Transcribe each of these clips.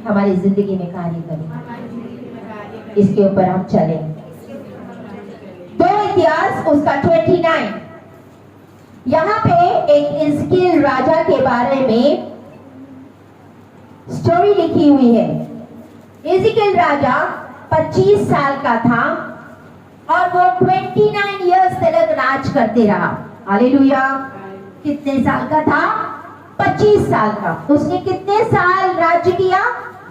हमारी जिंदगी में कार्य करें। इसके ऊपर हम चलें। 2 इतिहास उसका 29। यहाँ पे एक हिजकिय्याह राजा के बारे में स्टोरी लिखी हुई है। हिजकिय्याह राजा 25 साल का था और वो 29 इयर्स तक राज करते रहा। हालेलुया। कितने साल का था? 25 साल का। उसने कितने साल राज्य किया?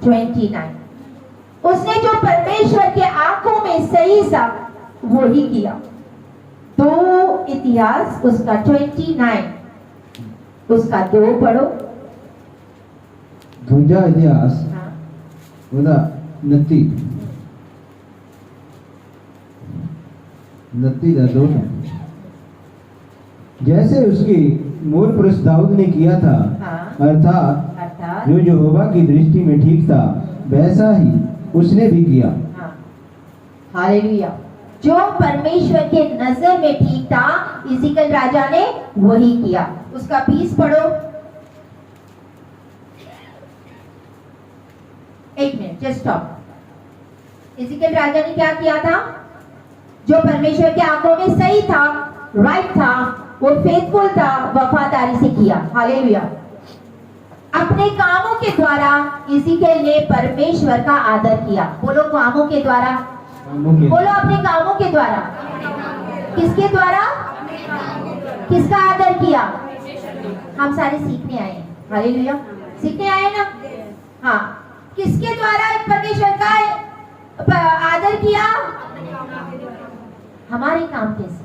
29। उसने जो परमेश्वर के आंखों में सही सा वो ही किया। 2 इतिहास उसका 29 उसका 2 पढ़ो। दूजा इतिहास ਉਹਦਾ 29 का 2। जैसे उसके मूल पुरुष दाऊद ने किया था, अर्थात जो यहोवा की दृष्टि में ठीक था वैसा ही उसने भी किया। हालेलुया। जो परमेश्वर के नजर में ठीक था हिजकिय्याह राजा ने वही किया। उसका 20 पढ़ो। 1 मिनट, जस्ट स्टॉप। हिजकिय्याह राजा ने क्या किया था? जो परमेश्वर के आंखों में सही था, राइट था, वो फेथफुल था, वफादारी से किया। हालेलुया। अपने कामों के द्वारा हिजकिय्याह ने परमेश्वर का आदर किया। बोलो कामों के द्वारा। बोलो अपने कामों के द्वारा। किसके द्वारा? किसका आदर किया? हम सारे सीखने आए हैं। हालेलुया। सीखने आए ना? हाँ। किसके द्वारा परमेश्वर का आदर किया? हमारे काम कैसे?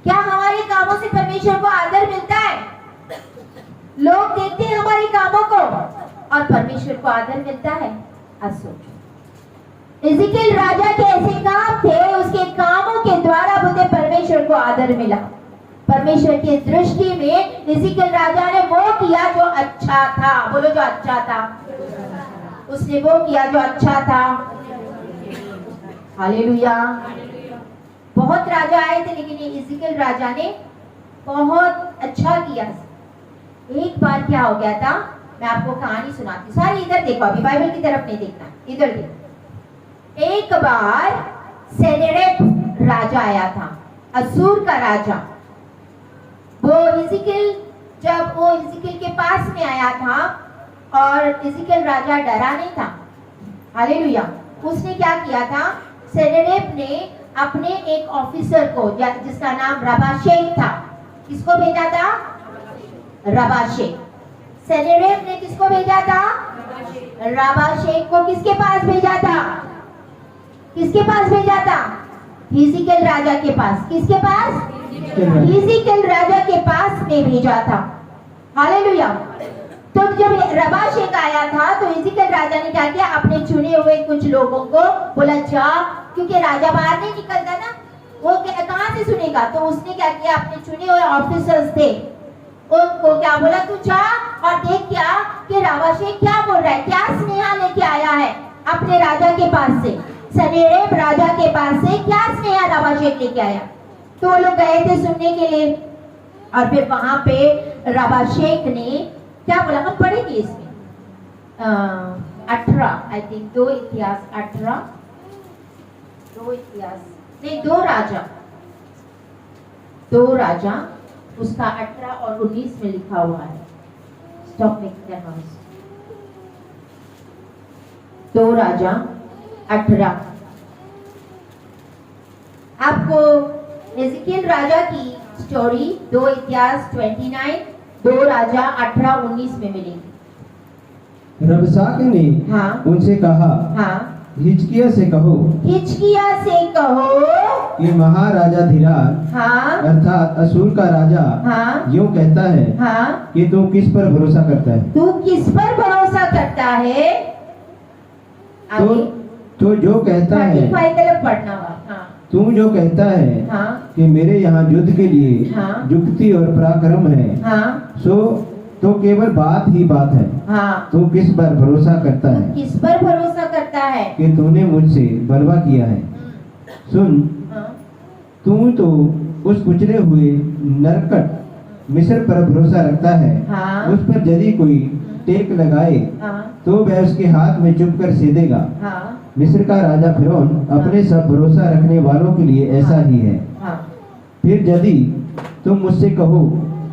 क्या हमारे कामों से परमेश्वर को आदर मिलता है? लोग देखते हैं हमारे कामों को और परमेश्वर को आदर मिलता है? आज सोचो। हिजकिय्याह राजा के ऐसे काम थे, उसके कामों के द्वारा मुझे परमेश्वर को आदर मिला। परमेश्वर की दृष्टि में हिजकिय्याह राजा ने वो किया जो अच्छा था। बोलो जो अच्छा था। उसने वो किया जो अच्छा था। हालेलुया। बहुत राजा आए थे लेकिन ये हिजकिय्याह राजा ने बहुत अच्छा किया। एक बार क्या हो गया था, मैं आपको कहानी सुनाती हूँ। सारे इधर देखो, अभी बाइबल की तरफ नहीं देखना, इधर देखो। एक बार सेनेरेब राजा आया था, असूर का राजा। वो हिजकिय्याह के पास में आया था और हिजकिय्याह राजा डरा नहीं था। हालेलुया। उसने क्या किया था? सेनेरेब ने अपने एक ऑफिसर को जिसका नाम रबाशेक था, किसको भेजा था? रबाशेक। सेनेरेब ने किसको भेजा था? रबाशेक को किसके पास भेजा था? किसके पास भेजा था? हिजकिय्याह राजा के पास। किसके पास? हिजकिय्याह राजा के पास में भेजा था। हालेलुया। तो जब रबाशेक आया था तो हिजकिय्याह राजा ने क्या किया? अपने चुने हुए कुछ लोगों को बोला जा, क्योंकि राजा बाहर नहीं निकलता ना, वो कहां से सुनेगा। तो उसने क्या किया? अपने चुने हुए ऑफिसर्स थे, उनको क्या बोला, तू जा और देख क्या कि रबाशेक क्या बोल रहा है, क्या स्नेहा लेके आया है अपने राजा के पास से। सेनेरेब राजा के पास से क्या स्नेहा रबाशेक लेके आया। तो वो लोग गए थे सुनने के लिए और फिर वहां पे रबाशेक ने क्या बोला, हम पढ़ेंगे इसमें 18 आई थिंक 2 इतिहास 18 2 राजा उसका 18 और 19 में लिखा हुआ है। Stop making that noise. 2 राजा 18। आपको हिजकिय्याह राजा की स्टोरी 2 इतिहास 29 2 राजा 18-19 में मिलेगी। रबशाके ने उनसे कहा, हिजकिय्याह से कहो कि महाराजा धीराज अर्थात असूर का राजा यूं कहता है कि तू किस पर भरोसा करता है? तू किस पर भरोसा करता है? तो जो कहता है, पढ़ना तू जो कहता है कि मेरे यहाँ युद्ध के लिए युक्ति और पराक्रम है, सो तो केवल बात ही बात है। तू किस पर भरोसा करता है? किस पर भरोसा करता है? कि तूने मुझसे बलवा किया है। सुन, तू तो उस कुचले हुए नरकट मिस्र पर भरोसा रखता है, हाँ। उस पर यदि कोई टेक लगाए, हाँ। तो वह उसके हाथ में चुपकर सेधेगा। हाँ। मिस्र का राजा फिरौन अपने सब भरोसा रखने वालों के लिए ऐसा ही है। हाँ। फिर यदि तुम मुझसे कहो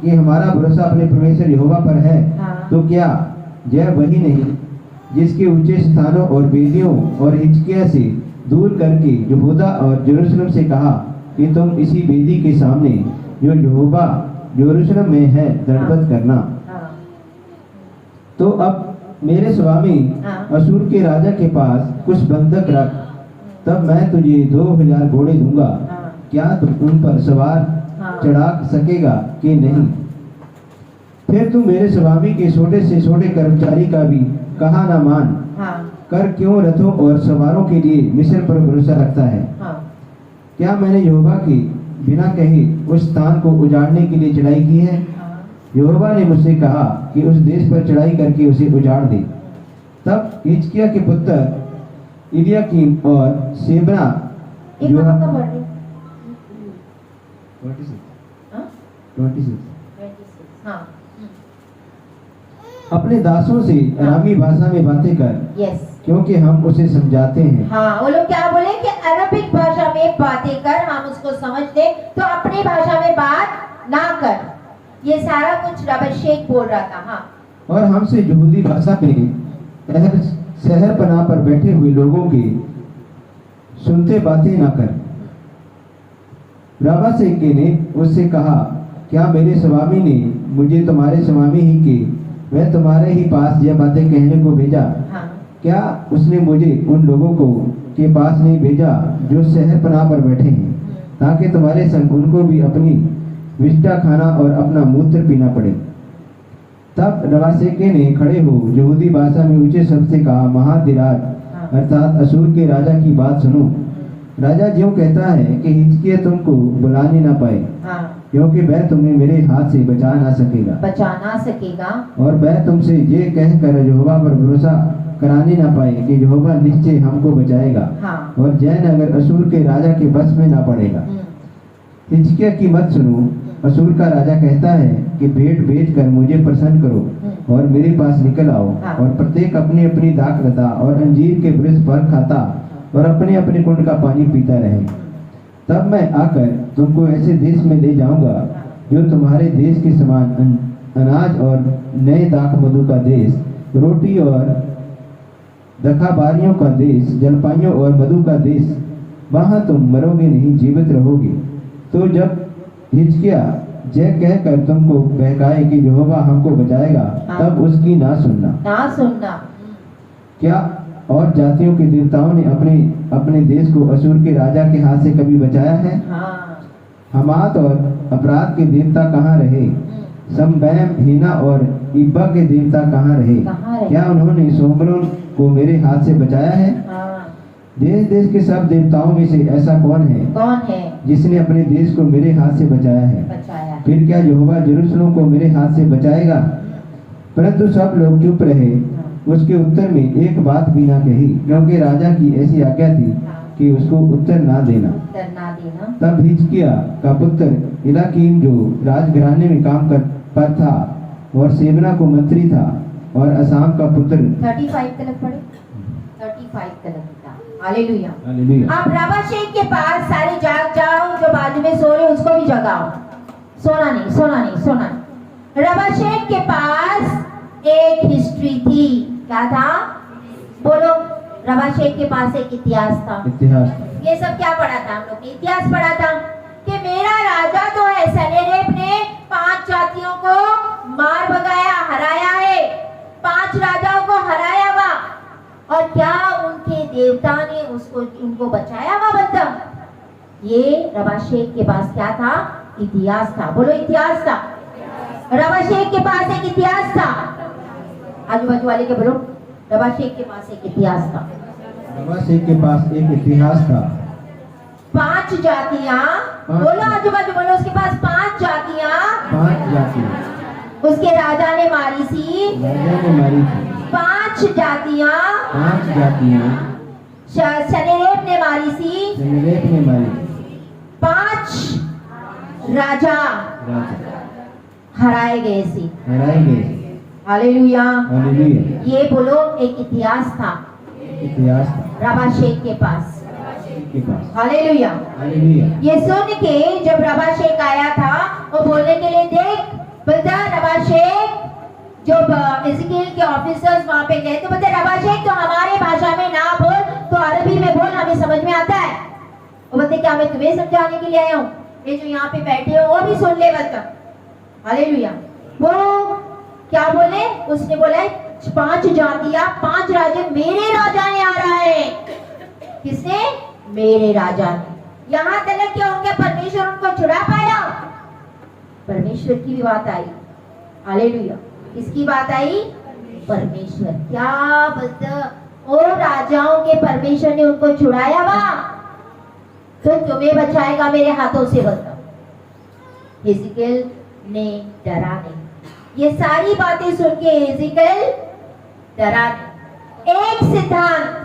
कि हमारा भरोसा अपने परमेश्वर यहोवा पर है, हाँ। तो क्या यह वही नहीं जिसके ऊंचे स्थानों और वेदियों और हिचकिया से दूर करके यहूदा और यरूशलेम से कहा कि तुम इसी वेदी के सामने जो यहोवा यरूशलेम में है दंडवत करना। हाँ। तो अब मेरे स्वामी हाँ। असूर के राजा के पास कुछ बंधक रख, तब मैं तुझे 2000 घोड़े दूंगा। हाँ। क्या तुम उन पर सवार हाँ। चढ़ा सकेगा कि नहीं? फिर तू मेरे स्वामी के छोटे से छोटे कर्मचारी का भी कहा ना मान हाँ। कर क्यों रथों और सवारों के लिए मिस्र पर भरोसा रखता है? हाँ। क्या मैंने यहोवा के बिना कहे उस स्थान को उजाड़ने के लिए चढ़ाई की है? हाँ। यहोवा ने मुझसे कहा कि उस देश पर चढ़ाई करके उसे उजाड़ दे। तब हिजकिय्याह के पुत्र इलियाकीम और शेबना एक जो कब बढ़ रही? 26 हाँ? 26 हाँ। अपने दासों से अरामी भाषा में बातें कर, यस। क्योंकि हम उसे समझाते हैं। हाँ, वो लोग क्या बोले कि अरबिक भाषा में बातें कर, हम उसको समझते, तो अपनी भाषा में बात ना कर। ये सारा कुछ रबर शेख बोल रहा था। हाँ। और हमसे यहूदी भाषा में शहर पनाह पर बैठे हुए लोगों के सुनते बातें ना कर। राबा सेके ने उससे कहा, क्या मेरे स्वामी ने मुझे तुम्हारे स्वामी ही के वह तुम्हारे ही पास यह बातें कहने को भेजा? हाँ। क्या उसने मुझे उन लोगों को के पास नहीं भेजा जो शहर पनाह पर बैठे हैं, ताकि तुम्हारे संग उनको भी अपनी विष्ठा खाना और अपना मूत्र पीना पड़े? तब रवासेके ने खड़े हो यहूदी भाषा में ऊंचे शब्द से कहा, महाधिराज अर्थात असूर के राजा की बात सुनो। राजा ज्यों कहता है कि हिजकिय्याह तुमको बुलाने ना पाए, हाँ। क्योंकि वह तुम्हें मेरे हाथ से बचा ना सकेगा। और वह तुमसे ये कहकर यहोवा पर भरोसा कराने ना पाए कि यहोवा निश्चय हमको बचाएगा, हाँ। और जय नगर असूर के राजा के बस में ना पड़ेगा। हिजकिय्याह की मत सुनो। असूर का राजा कहता है कि भेंट भेज कर मुझे प्रसन्न करो और मेरे पास निकल आओ, हाँ। और प्रत्येक अपनी अपनी दाखलता और अंजीर के वृक्ष पर खाता और अपने अपने कुंड का पानी पीता रहे। तब मैं आकर तुमको ऐसे देश में ले जाऊंगा जो तुम्हारे देश के समान अनाज और नए दाख मधु का देश, रोटी और दखाबारियों का देश, जलपाइयों और मधु का देश। वहां तुम मरोगे नहीं, जीवित रहोगे। तो जब हिजकिय्याह जय कहकर तुमको बहकाए कि यहोवा हमको बचाएगा, तब उसकी ना सुनना। क्या और जातियों के देवताओं ने अपने अपने देश को असूर के राजा के हाथ से कभी बचाया है? हाँ। हमात और अपराध के देवता कहाँ रहे? संबैम, हिना और इब्बा के देवता कहाँ रहे? क्या उन्होंने सोमरोन को मेरे हाथ से बचाया है? हाँ। देश देश के सब देवताओं में से ऐसा कौन है जिसने अपने देश को मेरे हाथ से बचाया है? फिर क्या यहोवा यरूशलेम को मेरे हाथ से बचाएगा? परंतु सब लोग चुप रहे। उसके उत्तर में एक बात भी ना कही, क्योंकि राजा की ऐसी आज्ञा थी कि उसको उत्तर ना देना। तब हिजकिय्याह का पुत्र इलाकीम जो राजघराने में काम पर था और सेबना को मंत्री था, और असाम का पुत्र 35 तलक पढ़े। 35 तलक था। हालेलुया। आप राबा शेख के पास सारे जाग जाओ, जो बाजू में सो रहे उसको भी जगाओ। सोना नहीं। राबा शेख के पास एक हिस्ट्री थी। क्या था? बोलो। राबा शेख के पास एक इतिहास था। ये सब क्या पढ़ा था? हम लोग ने इतिहास पढ़ा था कि मेरा राजा तो है, सनेरेब ने 5 जातियों को मार भगाया, हराया है। 5 राजाओं को हराया हुआ, और क्या उनके देवता ने उनको बचाया हुआ बंदा? ये राबा शेख के पास क्या था? इतिहास था। बोलो, इतिहास था। राबा शेख के पास एक इतिहास था। आजू बाजू वाले के बोलो, राबा शेख के पास एक इतिहास था। राबा शेख के पास एक इतिहास था। 5 जातियां, बोलो आजू बाजू बोलो, उसके पास 5 जातियां उसके राजा ने मारी थी। 5 जातियां सनेरेब ने मारी थी। 5 राजा हराए गए थे। हराए गए। हालेलुया। हालेलुया। ये बोलो एक इतिहास था इतिहास रबाशेक के पास। के पास। हालेलुया। हालेलुया। ये सुन के जब रबाशेक आया था वो बोलने के लिए, देख बोलता रबाशेक, जब इज़राइल के ऑफिसर्स वहां पे गए तो बोलते रबाशेक तो हमारे भाषा में ना बोल, तो अरबी में बोल, हमें समझ में आता है। वो बोलते क्या मैं तुम्हें समझाने के लिए आया हूँ? ये जो यहाँ पे बैठे हो वो भी सुन ले बोलता। हालेलुया। वो क्या बोले? उसने बोला 5 जातियां 5 राज्य मेरे राजा ने आ रहा है। किसने? मेरे राजा ने। यहाँ तक क्या उनके परमेश्वर उनको छुड़ा पाया? परमेश्वर की भी बात आई। हालेलुया। किसकी बात आई? परमेश्वर। क्या बता, और राजाओं के परमेश्वर ने उनको छुड़ाया वहां, तो तुम्हें बचाएगा मेरे हाथों से। बता इज़राइल ने डरा नहीं। ये सारी बातें सुन के इज़राइल डरा नहीं। एक सिद्धांत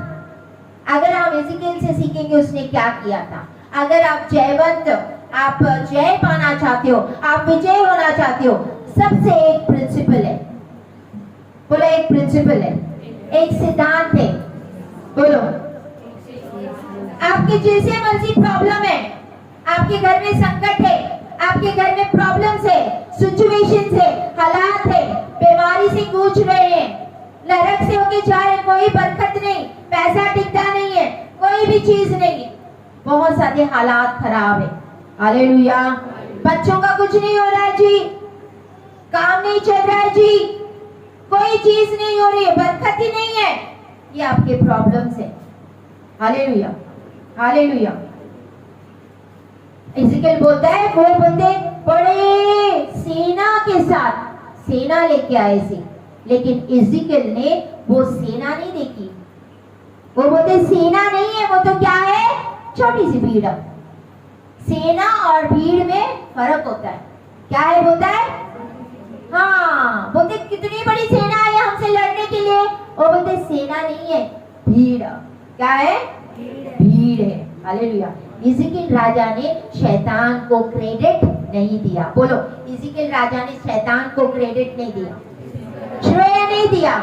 अगर हम इज़राइल से सीखेंगे, उसने क्या किया था। अगर आप जयवंत, आप जय पाना चाहते हो, आप विजय होना चाहते हो, सबसे एक प्रिंसिपल है। बोलो एक प्रिंसिपल है, एक सिद्धांत है। बोलो आपके जैसे मर्जी प्रॉब्लम है, आपके घर में संकट है, आपके घर में प्रॉब्लम्स है, सिचुएशंस है, हालात है, बीमारी से जूझ रहे हैं, नरक से होके जा रहे, कोई बरकत नहीं, पैसा टिकता नहीं है, कोई भी चीज नहीं है, बहुत सारे हालात खराब है। हालेलुया। बच्चों का कुछ नहीं हो रहा है जी, काम नहीं चल रहा है जी, कोई चीज नहीं हो रही है, बरकत ही नहीं है, ये आपके प्रॉब्लम्स है। हालेलुया। हालेलुया। इज़राइल बोलता है, वो बोलते बड़े सेना के साथ सेना लेके आए थे, लेकिन इज़राइल ने वो सेना नहीं देखी। वो बोलते सेना नहीं है, वो तो क्या है, छोटी सी भीड़ है। सेना और भीड़ में फर्क होता है। क्या है बोलता है? हाँ, बोलते कितनी बड़ी सेना है हमसे लड़ने के लिए। वो बोलते सेना नहीं है, भीड़। क्या है? भीड़ है। हालेलुया। इज़राइल राजा ने शैतान को क्रेडिट नहीं दिया। बोलो इज़राइल राजा ने शैतान को क्रेडिट नहीं दिया, श्रेय नहीं दिया।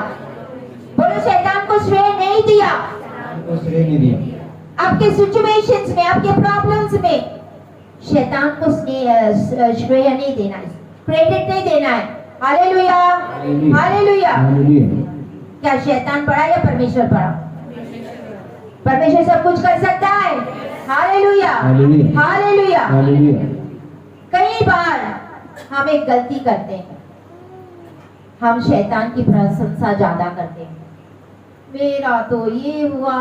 बोलो शैतान को श्रेय नहीं दिया, श्रेय नहीं दिया। आपके सिचुएशंस में, आपके प्रॉब्लम्स में शैतान को श्रेय नहीं देना है, क्रेडिट नहीं देना है। हालेलुया। हालेलुया। क्या शैतान बड़ा या परमेश्वर बड़ा? परमेश्वर सब कुछ कर सकता है। हालेलुया। हालेलुया। कई बार हम एक गलती करते हैं, हम शैतान की प्रशंसा ज्यादा करते हैं। मेरा तो ये हुआ,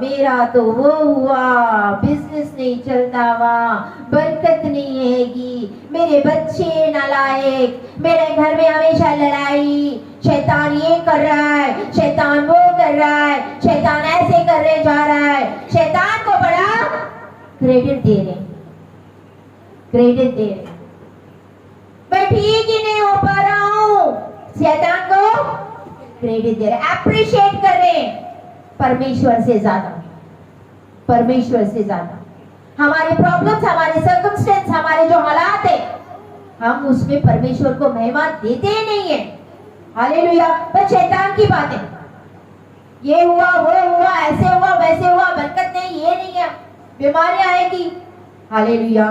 मेरा तो वो हुआ, बिजनेस नहीं चलता हुआ, बरकत नहीं हैगी, मेरे बच्चे नालायक, मेरे घर में हमेशा लड़ाई, शैतान ये कर रहा है, शैतान वो कर रहा है, शैतान ऐसे करने जा रहा है। शैतान को बड़ा क्रेडिट दे रहे, क्रेडिट दे रहे, मैं ठीक ही नहीं हो पा रहा हूं, शैतान को क्रेडिट दे रहे, अप्रिशिएट कर रहे परमेश्वर से ज्यादा। परमेश्वर से ज्यादा हमारे प्रॉब्लम्स, हमारे सर्कमस्टेंस, हमारे जो हालात है, हम उसमें परमेश्वर को महिमा देते ही नहीं है। हालेलुया। पर शैतान की बातें, ये हुआ, वो हुआ, ऐसे हुआ, वैसे हुआ, बरकत नहीं, ये नहीं है, बीमारी आएगी। हालेलुया।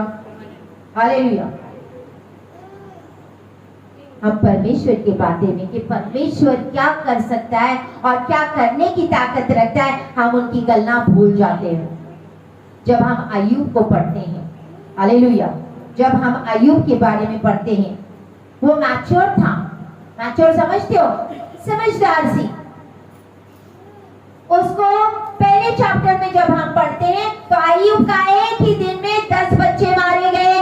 हालेलुया। हम परमेश्वर की बातें में कि परमेश्वर क्या कर सकता है और क्या करने की ताकत रखता है, हम उनकी गलना भूल जाते हैं। जब हम अय्यूब को पढ़ते हैं, हालेलुया, जब हम अय्यूब के बारे में पढ़ते हैं, वो मैच्योर था। मैच्योर समझते हो? समझदार सी। उसको पहले चैप्टर में जब हम पढ़ते हैं तो अय्यूब का एक ही दिन में 10 बच्चे मारे गए।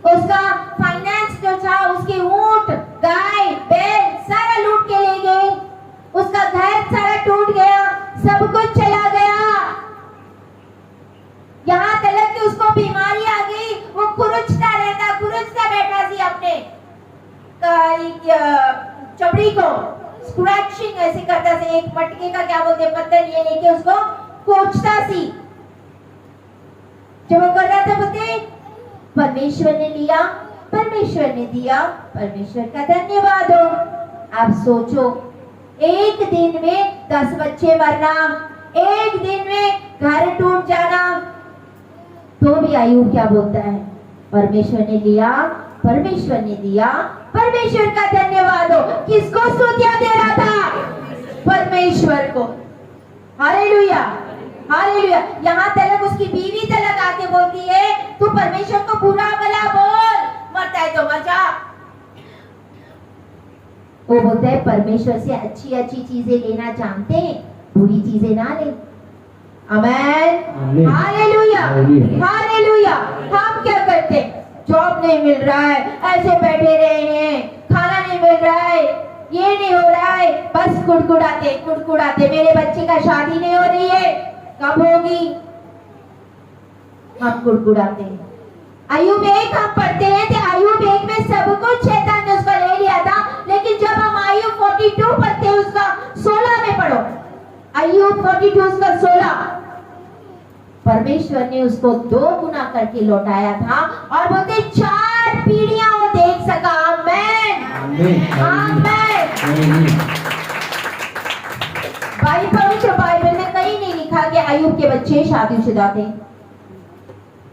उसका फाइनेंस जो था, उसके ऊंट, गाय, बैल सारा लूट के ले गए, उसका घर सारा टूट गया, सब कुछ चला गया। यहाँ तक कि उसको बीमारी आ गई, वो खुरचता रहता, खुरचता बैठा सी अपने चमड़ी को, स्क्रैचिंग ऐसे करता सी, एक मटके का क्या बोलते पत्थर ये लेके उसको कोचता सी। जब वो कर रहा था बोलते परमेश्वर ने लिया, परमेश्वर परमेश्वर ने दिया, परमेश्वर का धन्यवाद हो। आप सोचो, एक दिन में 10 बच्चे मरना, एक दिन में घर टूट जाना, तो भी अय्यूब क्या बोलता है? परमेश्वर ने लिया, परमेश्वर ने दिया, परमेश्वर का धन्यवाद हो। किसको स्तुतियां दे रहा था? परमेश्वर को। Hallelujah, hallelujah. यहाँ तक उसकी बीवी तक आके बोलती है, तू परमेश्वर को बुरा भला बोल, मरता है तो मर जा। वो बोलते हैं परमेश्वर से अच्छी अच्छी चीजें लेना जानते हैं, बुरी चीजें ना ले। आमेन, हालेलुया, हालेलुया। हम क्या करते? जॉब नहीं मिल रहा है, ऐसे बैठे रहे हैं, खाना नहीं मिल रहा है, ये नहीं हो रहा है, बस कुड़कुड़ाते कुड़कुड़ाते। मेरे बच्चे का शादी नहीं हो रही है, कब होगी? हम कुड़कुड़ाते हैं। अय्यूब 1 हम पढ़ते हैं कि अय्यूब 1 में सब कुछ शैतान ने उसका ले लिया था, लेकिन जब हम अय्यूब 42 पढ़ते हैं, उसका 16 में पढ़ो, अय्यूब 42 उसका 16, परमेश्वर ने उसको 2 गुना करके लौटाया था और बोलते 4 पीढ़ियां वो देख सका। आमेन, आमेन। बाइबल में कहीं नहीं लिखा कि अय्यूब के बच्चे शादीशुदा थे।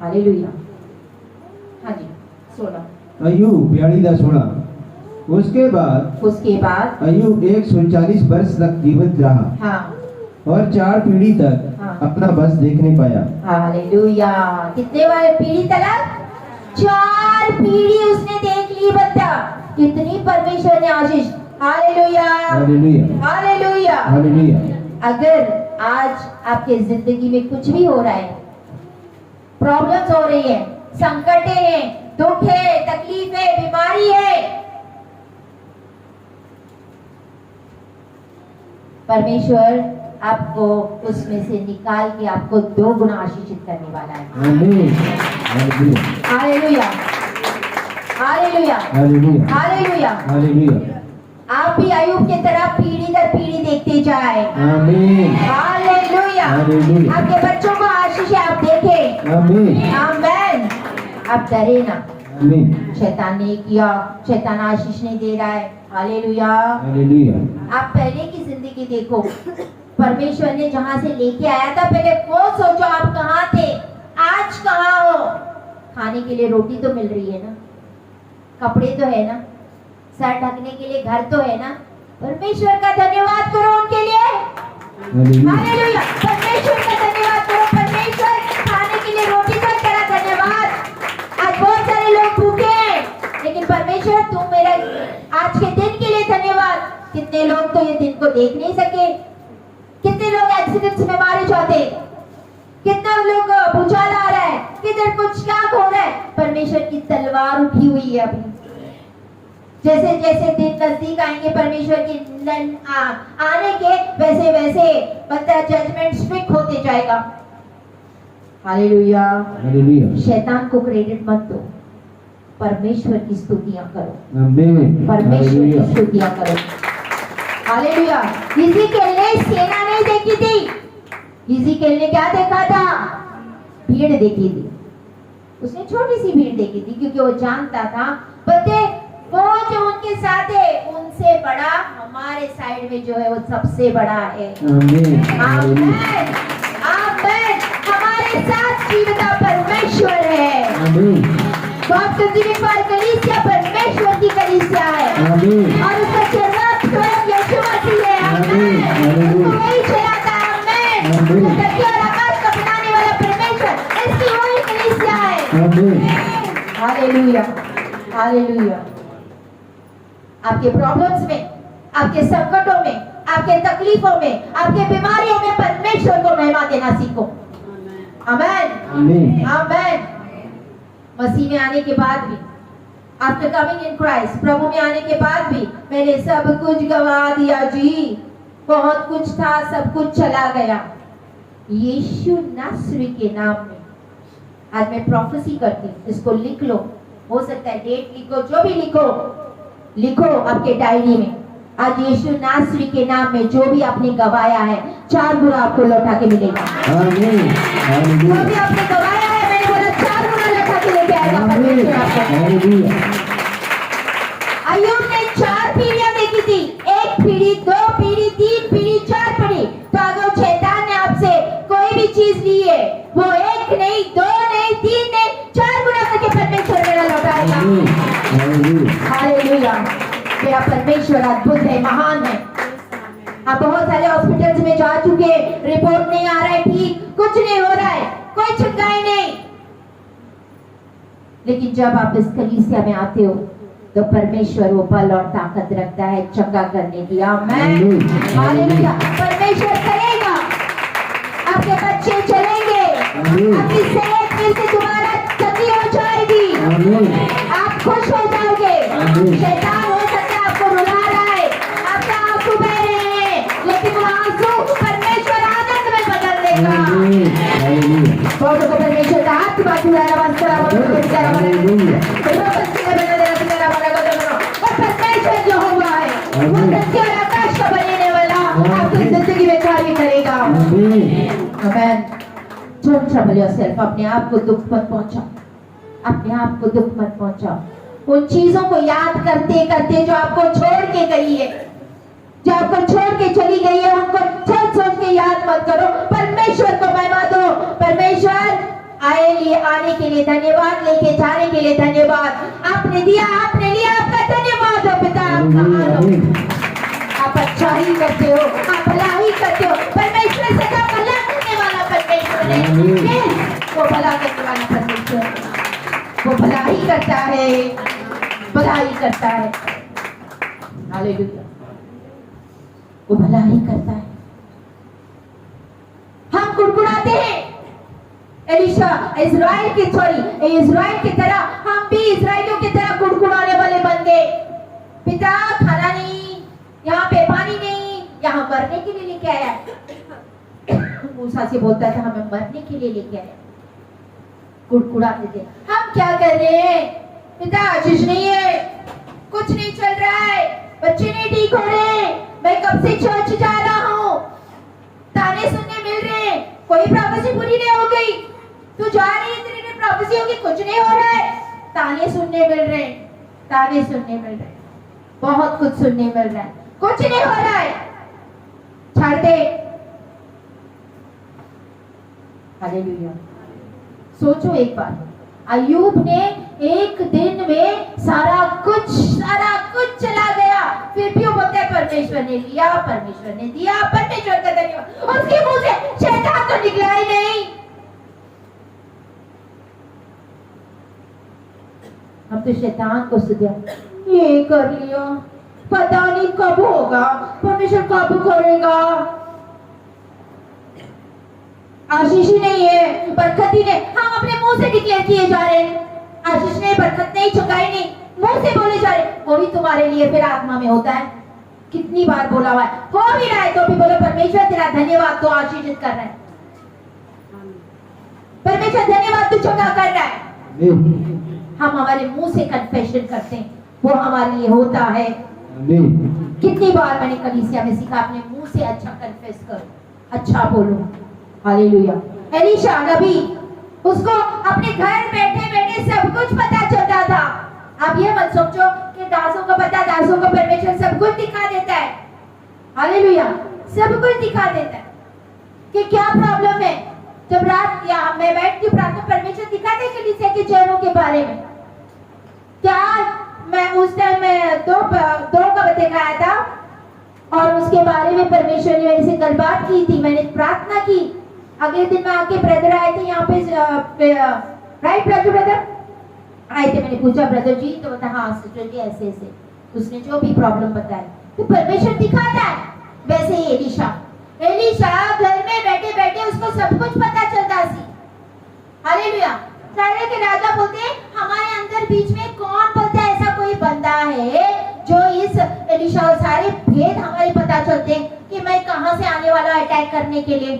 हालेलुया। हाँ जी, 16 अय्यूब 42:16। उसके बाद अय्यूब 140 वर्ष तक जीवित रहा। हाँ। और 4 पीढ़ी तक हाँ। अपना बस देखने पाया। हालेलुया। कितने बार पीढ़ी तक? 4 पीढ़ी उसने देख ली। बता कितनी परमेश्वर ने आशीष। Hallelujah, hallelujah, hallelujah, hallelujah. अगर आज आपके जिंदगी में कुछ भी हो रहा है, प्रॉब्लम्स हो रही है, संकटें हैं, दुख है, तकलीफ है, बीमारी है, परमेश्वर आपको उसमें से निकाल के आपको 2 गुना आशीषित करने वाला है। आमीन, hallelujah, hallelujah, hallelujah, hallelujah, hallelujah. आप भी अय्यूब की तरह पीढ़ी दर पीढ़ी देखते जाए। आमीन, हालेलुया, हालेलुया। आपके बच्चों को आशीष आप देखें। आमीन, आमेन। आप डरे ना। आमीन। शैतान ने किया, शैतान आशीष नहीं दे रहा है। Hallelujah, hallelujah. आप पहले की जिंदगी देखो, परमेश्वर ने जहाँ से लेके आया था, पहले वो सोचो आप कहाँ थे, आज कहाँ हो। खाने के लिए रोटी तो मिल रही है ना, कपड़े तो है ना, सर ढकने के लिए घर तो है ना। परमेश्वर का धन्यवाद करो उनके लिए। हालेलुया, परमेश्वर का धन्यवाद करो। परमेश्वर खाने के लिए रोटी का तेरा धन्यवाद। आज बहुत सारे लोग भूखे हैं, लेकिन परमेश्वर तुम मेरा आज के दिन के लिए धन्यवाद। कितने लोग तो ये दिन को देख नहीं सके, कितने लोग एक्सीडेंट्स में मारे जाते, कितना लोग भूचाल आ रहा है, किधर कुछ क्या हो रहा है। परमेश्वर की तलवार उठी हुई है अभी। जैसे जैसे दिन नजदीक आएंगे परमेश्वर के आने के, वैसे वैसे मतलब जजमेंट स्ट्रिक्ट होते जाएगा। Hallelujah, hallelujah. शैतान को क्रेडिट मत दो, परमेश्वर की स्तुतियां करो। आमीन, परमेश्वर की स्तुतियां करो। हालेलुया। यिजकेल ने सेना नहीं देखी थी, यिजकेल ने क्या देखा था? भीड़ देखी थी। उसने छोटी सी भीड़ देखी थी, क्योंकि वो जानता था बोलते वो जो उनके साथ है उनसे बड़ा हमारे साइड में जो है वो सबसे बड़ा है। आमीन, आमीन, आमीन। हमारे साथ जीवित परमेश्वर है। आमीन। गॉड कंज्यूमिंग फायर कलीसिया परमेश्वर की कलीसिया है। आमीन। और उसका चरणार्थ स्वयं यीशु मसीह है। आमीन, आमीन। उसको वही चलाता है। आमीन। आमीन। धरती और आकाश का बनाने वाला परमेश्वर, इसकी वही कलीसिया है। आमीन। Hallelujah, hallelujah. आपके प्रॉब्लम्स में, आपके संकटों में, आपके तकलीफों में, आपके बीमारियों में परमेश्वर को महिमा देना सीखो। आमीन, आमीन, आमीन। मसीह में आने के बाद भी, आफ्टर कमिंग इन क्राइस्ट, प्रभु में आने के बाद भी मैंने सब कुछ गवा दिया जी। बहुत कुछ था, सब कुछ चला गया। यीशु नासरी के नाम में आज मैं प्रोफेसी करती हूँ। इसको लिख लो, हो सकता है डेट लिखो, जो भी लिखो लिखो आपके डायरी में। आज यीशु नासरी के नाम में जो भी आपने गवाया है, 4 गुना आपको लौटा के मिलेगा। आमीन, जो भी आपने गवाया है, मैंने बोला 4 गुना लौटा के लेके आएगा। परमेश्वर आपको। अय्यूब ने 4 पीढ़ियां देखी थी, 1 पीढ़ी, 2 पीढ़ी, 3 पीढ़ी, 4 पीढ़ी। तो अगर शैतान ने आपसे कोई भी चीज ली है, वो 1 नहीं, 2 नहीं, 3 नहीं, 4 गुना करके परमेश्वर मेरा लौटाएगा। हालेलुया। मेरा परमेश्वर अद्भुत है, महान है। आप बहुत सारे हॉस्पिटल्स में जा चुके, रिपोर्ट नहीं आ रहा है ठीक, कुछ नहीं हो रहा है, कोई छुटकारा नहीं। लेकिन जब आप इस कलीसिया में आते हो तो परमेश्वर वो बल और ताकत रखता है चंगा करने की। आमीन, हालेलुया। परमेश्वर करेगा, आपके बच्चे चलेंगे, आपकी सेहत फिर से दोबारा चंगी हो जाएगी, आप खुश हो जाओगे। शैतान हो सकता है आपको रुला रहा है, आपके आंसू बह रहे हैं, लेकिन वो आंसू परमेश्वर आनंद में बदल देगा। बहुत को परमेश्वर का हाथ बाजू है, परमेश्वर जो हुआ है वो सत्य और आकाश का बनने वाला आपकी जिंदगी में कार्य करेगा। आमीन। डोंट ट्रबल योरसेल्फ, अपने आप को दुख मत पहुंचाओ, अपने आप को दुख मत पहुंचाओ। उन चीजों को याद करते करते जो आपको छोड़ के गई है, जो आपको छोड़ के चली गई है, उनको सोच के याद मत करो। परमेश्वर को महिमा दो। परमेश्वर आने के लिए धन्यवाद, लेके जाने के लिए धन्यवाद। आपने दिया, आपने लिया, आपका धन्यवाद हो पिता। आप अच्छा ही करते हो, आप भला ही करते हो। परमेश्वर सदा भला करने वाला परमेश्वर है। वो भला करने वाला परमेश्वर, वो भला ही करता है, भला ही करता है। हालेलुया, वो भला ही करता है। हम कुड़कुड़ाते हैं, एलिशा इज़राइल की तरह हम भी इज़राइलियों की तरह कुड़कुड़ाने वाले बन गए। पिता खाना नहीं, यहाँ पे पानी नहीं, यहाँ मरने के लिए लेके आया। मूसा से बोलता था हमें मरने के लिए लेके आया, कुड़कुड़ाते थे। हम क्या कर रहे हैं? पिता आशीष नहीं है, कुछ नहीं चल रहा है, बच्चे नहीं ठीक हो रहे, मैं कब से चर्च जा रहा हूँ, ताने सुनने मिल रहे हैं, कोई प्रोफेसी पूरी नहीं हो गई, तू जा रही है, तेरी प्रोफेसी होगी, कुछ नहीं हो रहा है, ताने सुनने मिल रहे हैं, ताने सुनने मिल रहे हैं, बहुत कुछ सुनने मिल रहा है, कुछ नहीं हो रहा है, छोड़ दे। हालेलुया। सोचो एक बार, अय्यूब ने एक दिन में सारा कुछ चला गया, फिर भी वो बोलते हैं परमेश्वर ने लिया, परमेश्वर ने दिया, परमेश्वर का धन्यवाद। उसके मुंह से शैतान तो निकला ही नहीं। हम तो शैतान को सुधिया, ये कर लिया, पता नहीं कब होगा, परमेश्वर कब करेगा, आशीष ही नहीं है, बरकत ही नहीं। हम अपने मुंह से डिक्लेयर किए जा रहे हैं, आशीष नहीं, बरकत नहीं, चुकाई नहीं, मुंह से बोले जा रहे, वो भी तुम्हारे लिए फिर आत्मा में होता है। कितनी बार बोला हुआ है, हो भी रहा है तो भी बोलो परमेश्वर तेरा धन्यवाद, तो आशीषित कर रहा है, परमेश्वर धन्यवाद, तू चुका कर रहा है। हम हमारे मुंह से कन्फेशन करते हैं, वो हमारे लिए होता है। कितनी बार मैंने कलीसिया में सीखा, अपने मुंह से अच्छा कन्फेस करो, अच्छा बोलो। हालेलुया। एलीशा नबी, उसको अपने घर बैठे बैठे सब कुछ पता चलता था। आप ये मत सोचो कि दासों को पता, दासों को परमेश्वर सब कुछ दिखा देता है। हालेलुया, सब कुछ दिखा देता है कि क्या प्रॉब्लम है। जब रात या मैं बैठती हूँ प्रार्थना, परमेश्वर दिखा दे कलीसिया के चेहरों के बारे में। क्या मैं उस टाइम में दो का बच्चे खाया था और उसके बारे में परमेश्वर ने मेरे से कल बात की थी, मैंने प्रार्थना की। अगले दिन में आके ब्रदर आए थे यहाँ पे, राइट ब्रदर आए थे, मैंने पूछा ब्रदर जी, तो बता हाँ सिस्टर जी ऐसे ऐसे, उसने जो भी प्रॉब्लम बताया, तो परमेश्वर दिखाता है। वैसे ही एलीशा घर में बैठे बैठे उसको सब कुछ पता चलता सी। हालेलुया। सारे के राजा बोलते हमारे अंदर बीच में कौन बोलता है ऐसा कोई बंदा है जो इस एलीशा, सारे भेद हमारे पता चलते कि मैं कहां से आने वाला अटैक करने के लिए।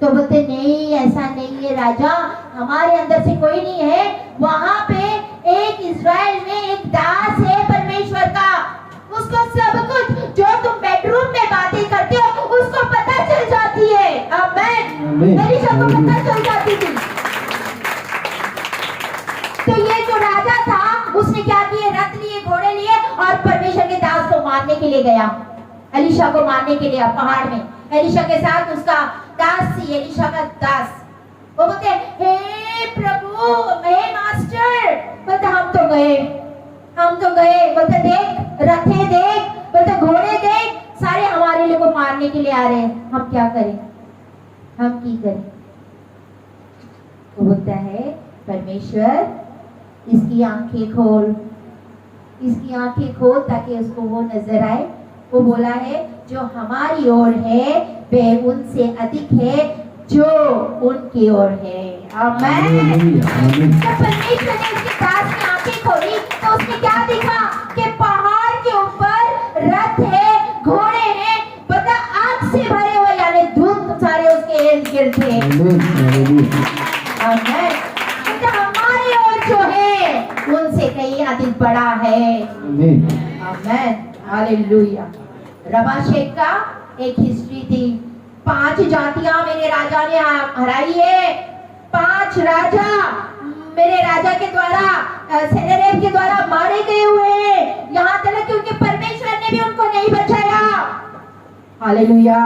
तो बोलते नहीं ऐसा नहीं है राजा, हमारे अंदर से कोई नहीं है, वहां पे एक इज़राइल में एक दास है परमेश्वर का, उसको सब कुछ जो तुम बेडरूम में बातें करते हो उसको पता चल जाती है। आमीन। एलीशा को पता चल जाती थी। तो ये जो रथ लिए, घोड़े लिए और परमेश्वर के दास को मारने के लिए गया, एलिशा को मारने के लिए पहाड़ में। एलिशा के साथ उसका दास थी, एलिशा का दास। वो बोलते हे प्रभु, हे मास्टर, बोलते हम तो गए। बोलते देख रथे देख, बोलते घोड़े देख, सारे हमारे लोग को मारने के लिए आ रहे हैं, हम क्या करें, हम की करें। वो बोलता है परमेश्वर इसकी आंखें खोल, इसकी आंखें खोल ताकि उसको वो नजर आए। वो बोला है जो हमारी ओर है वह उनसे अधिक है जो उनकी ओर है। आमीन। तो परमेश्वर ने उसके दास की आंखें खोली तो उसने क्या देखा कि पहाड़ के ऊपर रथ है, घोड़े हैं, बता आग से भरे हुए, यानी धूप सारे उसके इर्द गिर्द थे। आमीन। तो हमारी ओर जो है उनसे कहीं अधिक बड़ा है। आमीन। हालेलुया। रबाशेक का एक हिस्ट्री थी, 5 जातियां मेरे राजा ने हराई है, 5 राजा मेरे राजा के द्वारा, सेनारेब के द्वारा मारे गए हुए हैं, यहाँ तक कि उनके परमेश्वर ने भी उनको नहीं बचाया। Hallelujah,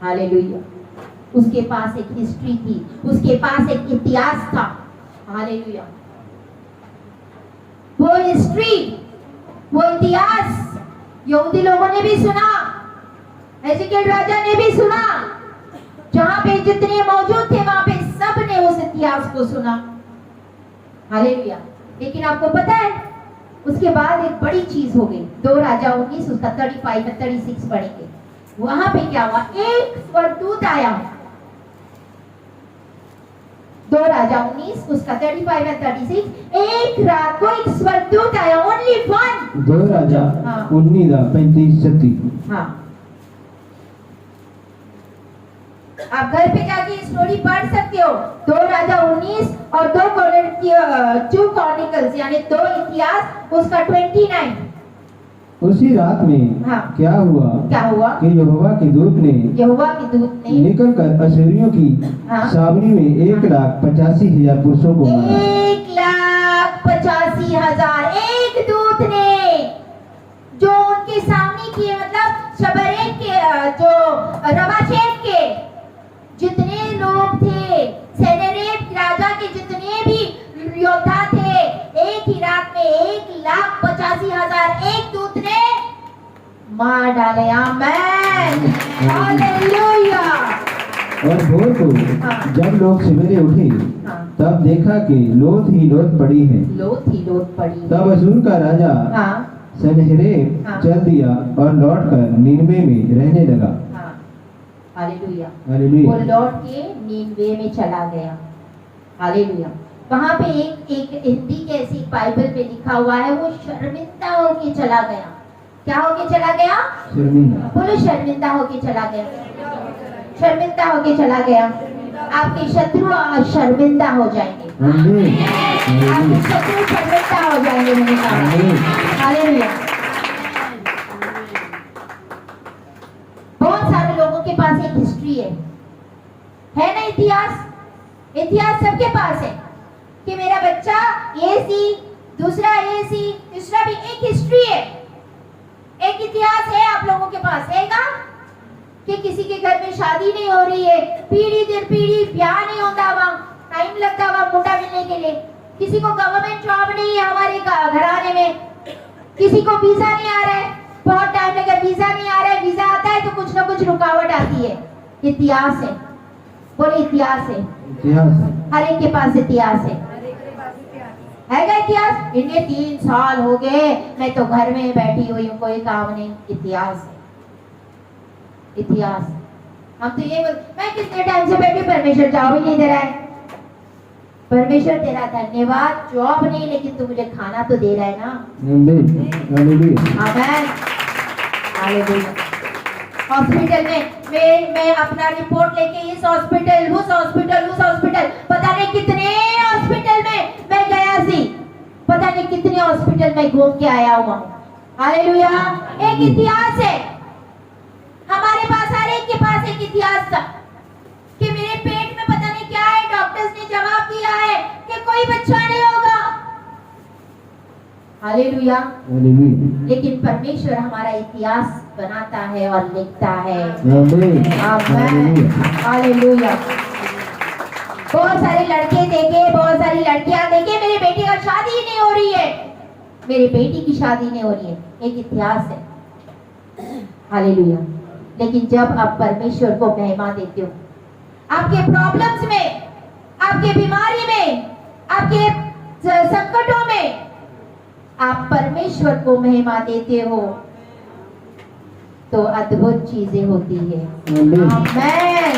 hallelujah. उसके पास एक हिस्ट्री थी, उसके पास एक इतिहास था। हालेलुया। वो हिस्ट्री, वो इतिहास यहूदी लोगों ने भी सुना, एजेकिएल राजा ने भी सुना, जहां पे जितने मौजूद थे वहां पे सब ने उस इतिहास को सुना। हालेलुया। लेकिन आपको पता है उसके बाद एक बड़ी चीज हो गई। 2 राजा 19 उसका 35 में 36 पढ़ेंगे। वहां पे क्या हुआ, एक स्वर्गदूत आया। 2 राजा 19 उसका 35 में 36, एक रात को एक स्वर्गदूत आया, ओनली वन। 2 राजा 19 35 36। हाँ, आप घर पे जाके स्टोरी पढ़ सकते हो। 2 राजा 19 और 2 क्रॉनिकल्स यानी 2 इतिहास उसका 29। उसी रात में क्या हुआ कि यहोवा के दूत ने निकलकर अश्शूरियों की छावनी में 1,85,000 पुरुषों को मारा। 1,85,000 एक दूत ने जो उनके सामने किए, मतलब शबरेक के जो रबाशेक के जितने लोग थे, सेनारेब राजा के जितने भी योद्धा थे, एक ही रात में 1,85,000 एक दूत ने मार डाले। आमीन, हालेलुया। और भोर को जब लोग सवेरे उठे तब देखा कि लोथ ही लोथ पड़ी है। तब अश्शूर का राजा सनहेरेब चल दिया और लौटकर नीनवे में रहने लगा। हालेलुया। हालेलुया। वो लौट के नीनवे में चला गया। हालेलुया। वहां पे एक हिंदी के ऐसी बाइबल में लिखा हुआ है, वो शर्मिंदा होके चला गया। क्या होके चला गया? शर्मिंदा। बोलो शर्मिंदा होके चला गया। शर्मिंदा होके चला गया। आपके शत्रु शर्मिंदा हो जाएंगे। आपके शत्रु शर्मिंदा हो जाएंगे। मैंने कहा हालेलुया। बहुत सारे लोगों के पास एक हिस्ट्री है ना, इतिहास सबके पास है कि मेरा बच्चा ये सी, दूसरा ये सी, तीसरा भी। एक हिस्ट्री है, एक इतिहास है आप लोगों के पास है ना, कि किसी के घर में शादी नहीं हो रही है, पीढ़ी दर पीढ़ी ब्याह नहीं होता, वहां टाइम लगता हुआ मुंडा मिलने के लिए। किसी को गवर्नमेंट जॉब नहीं है हमारे घराने में, किसी को वीजा नहीं आ रहा है, बहुत टाइम लगा, वीजा नहीं आ रहा है, वीजा आता है तो कुछ ना कुछ रुकावट आती है। इतिहास है, बोले इतिहास है। हर एक के पास इतिहास है क्या इतिहास? इन्हें 3 साल हो गए, मैं तो घर में बैठी हुई हूँ, कोई काम नहीं। इतिहास है, इतिहास। हम तो ये मैं कितने टाइम से बैठी, परमेश्वर जॉब ही नहीं दे रहा है। परमेश्वर तेरा धन्यवाद, जॉब नहीं लेकिन तू मुझे खाना तो दे रहा है ना। आमीन, हालेलुया। हॉस्पिटल में मैं अपना रिपोर्ट लेके इस हॉस्पिटल, उस हॉस्पिटल, पता नहीं कितने हॉस्पिटल में मैं गया सी, पता नहीं कितने हॉस्पिटल में घूम के आया हुआ। हालेलुया। एक इतिहास है हमारे पास, हर एक के पास एक इतिहास था कि मेरे पेट में पता नहीं क्या है, डॉक्टर्स ने जवाब दिया है कि कोई बच्चा नहीं होगा। हालेलुया। हालेलुया। लेकिन परमेश्वर हमारा इतिहास बनाता है और लिखता है। आमीन। आमीन। हालेलुया। बहुत सारे लड़के देखे, बहुत सारी लड़कियां देखे, मेरे बेटे का शादी ही नहीं हो रही है, मेरी बेटी की शादी नहीं हो रही है। एक इतिहास है। हालेलुया। लेकिन जब आप परमेश्वर को महिमा देते हो, आपके प्रॉब्लम्स में, आपके बीमारी में, आपके संकटों में आप परमेश्वर को महिमा देते हो तो अद्भुत चीजें होती है। आमीन।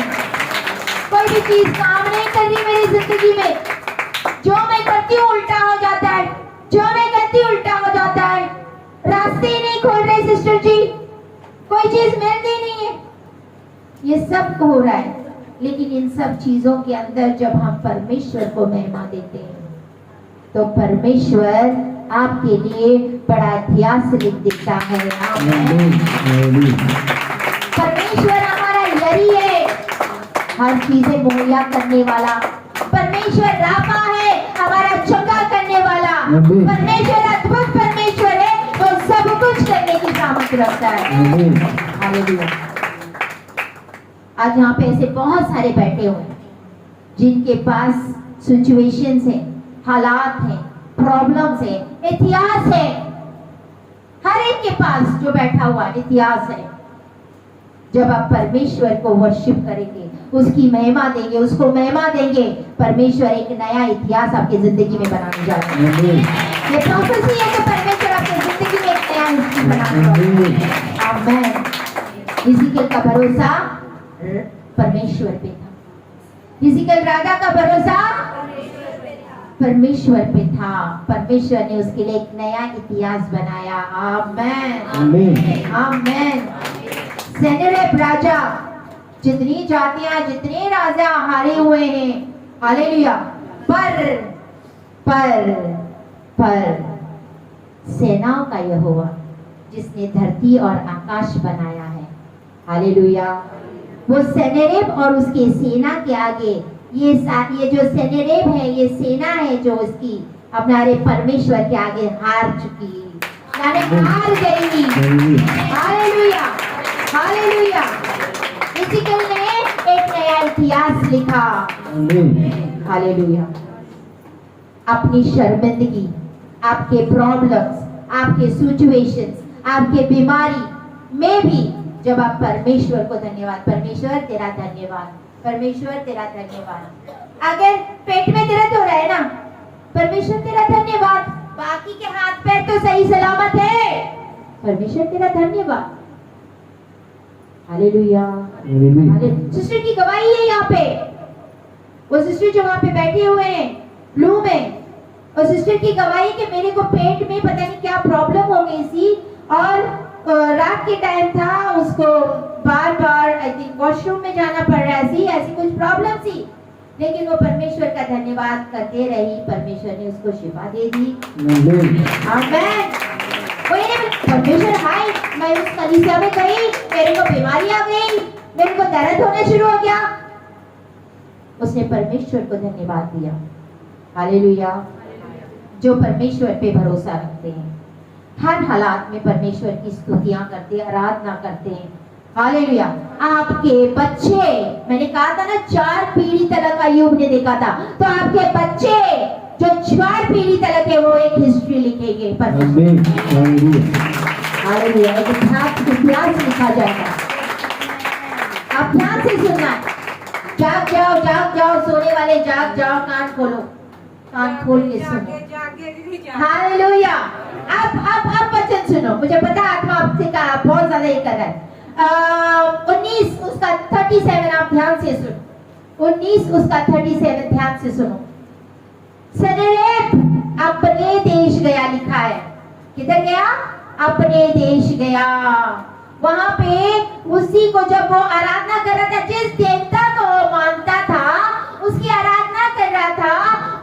कोई भी चीज काम नहीं कर रही मेरी जिंदगी में, जो मैं करती हूँ उल्टा हो जाता है, जो मैं करती हूँ उल्टा हो जाता है, रास्ते ही नहीं खोल रहे सिस्टर जी, कोई चीज मिलती नहीं है, ये सब हो रहा है। लेकिन इन सब चीजों के अंदर जब हम परमेश्वर को महिमा देते हैं तो परमेश्वर आपके लिए बड़ा इतिहास लिख देता है। परमेश्वर हमारा यरी है, हर चीजें मुहैया करने वाला। परमेश्वर राफा है, हमारा चंगा करने वाला। परमेश्वर अद्भुत परमेश्वर है, वो सब कुछ करने की सामर्थ्य रखता है। हालेलुया। आज यहाँ पे ऐसे बहुत सारे बैठे हुए हैं जिनके पास सिचुएशंस है, हालात है, प्रॉब्लम्स है, इतिहास है। हर एक के पास जो बैठा हुआ इतिहास है। जब आप परमेश्वर को वर्शिप करेंगे, उसकी महिमा देंगे, उसको महिमा देंगे, परमेश्वर एक नया इतिहास आपकी जिंदगी में बनाने जा रहे हैं। ये प्रोफेसी है कि परमेश्वर आपकी जिंदगी में एक नया हिस्ट्री बनाने जा रहे हैं। आमीन। इज़िकियल का भरोसा परमेश्वर पे था। इज़िकियल राजा का भरोसा परमेश्वर पे था। परमेश्वर ने उसके लिए एक नया इतिहास बनाया। आमीन। आमीन। सेनेरेब राजा, जितनी जातियां, जितने राजा हारे हुए हैं, हालेलुया, पर सेनाओं का यहोवा जिसने धरती और आकाश बनाया है, हालेलुया, वो सेनेरेब और उसके सेना के आगे ये जो सेनेरेब है, ये सेना है जो उसकी हमारे परमेश्वर के आगे हार चुकी, यानी हार गई। हालेलुया। हालेलुया। इज़िकियल ने एक नया इतिहास लिखा। हालेलुया। अपनी शर्मिंदगी, आपके प्रॉब्लम्स, आपके सिचुएशंस, आपके बीमारी में भी जब आप परमेश्वर को धन्यवाद, परमेश्वर तेरा धन्यवाद, परमेश्वर तेरा धन्यवाद। अगर पेट में दर्द हो रहा है ना, परमेश्वर तेरा धन्यवाद, बाकी के हाथ पैर तो सही सलामत है, परमेश्वर तेरा धन्यवाद। हालेलुया। सिस्टर की गवाही है यहाँ पे, वो सिस्टर जो वहाँ पे बैठे हुए हैं ब्लू में, और सिस्टर की गवाही कि मेरे को पेट में पता नहीं क्या प्रॉब्लम हो गई थी और रात के टाइम था, उसको बार बार आई थिंक वॉशरूम में जाना पड़ रहा थी, ऐसी कुछ प्रॉब्लम थी, लेकिन वो परमेश्वर का धन्यवाद करते रही, परमेश्वर ने उसको शिफा दे दी। आमीन। परमेश्वर हाय, मैं उस कलीसिया में गई, मेरे को बीमारी आ गई, मेरे को दर्द होना शुरू हो गया, उसने परमेश्वर को धन्यवाद दिया। हालेलुया। जो परमेश्वर पे भरोसा रखते हैं, हर हालात में परमेश्वर की स्तुतियां करते, आराधना करते हैं। हालेलुया। आपके बच्चे, मैंने कहा था ना 4 पीढ़ी तक अय्यूब ने देखा था, तो आपके बच्चे जो 4 पीढ़ी तक है वो एक हिस्ट्री लिखेंगे। हालेलुया। एक इतिहास लिखा जाएगा। आप ध्यान से सुनना, जाग जाओ, जाग जाओ, सोने वाले जाग जाओ, कान खोलो, कान खोल के सुनो। हालेलुया। अब वचन सुनो, मुझे पता आत्मा आपसे का बहुत ज्यादा ये कर रहा है। 19 उसका 37 आप ध्यान से सुनो, 19 उसका 37 ध्यान से सुनो। सनेरेब अपने देश गया, लिखा है, किधर गया? अपने देश गया। वहां पे उसी को जब वो आराधना कर रहा था, जिस देवता को वो मानता था उसकी आराधना कर रहा था,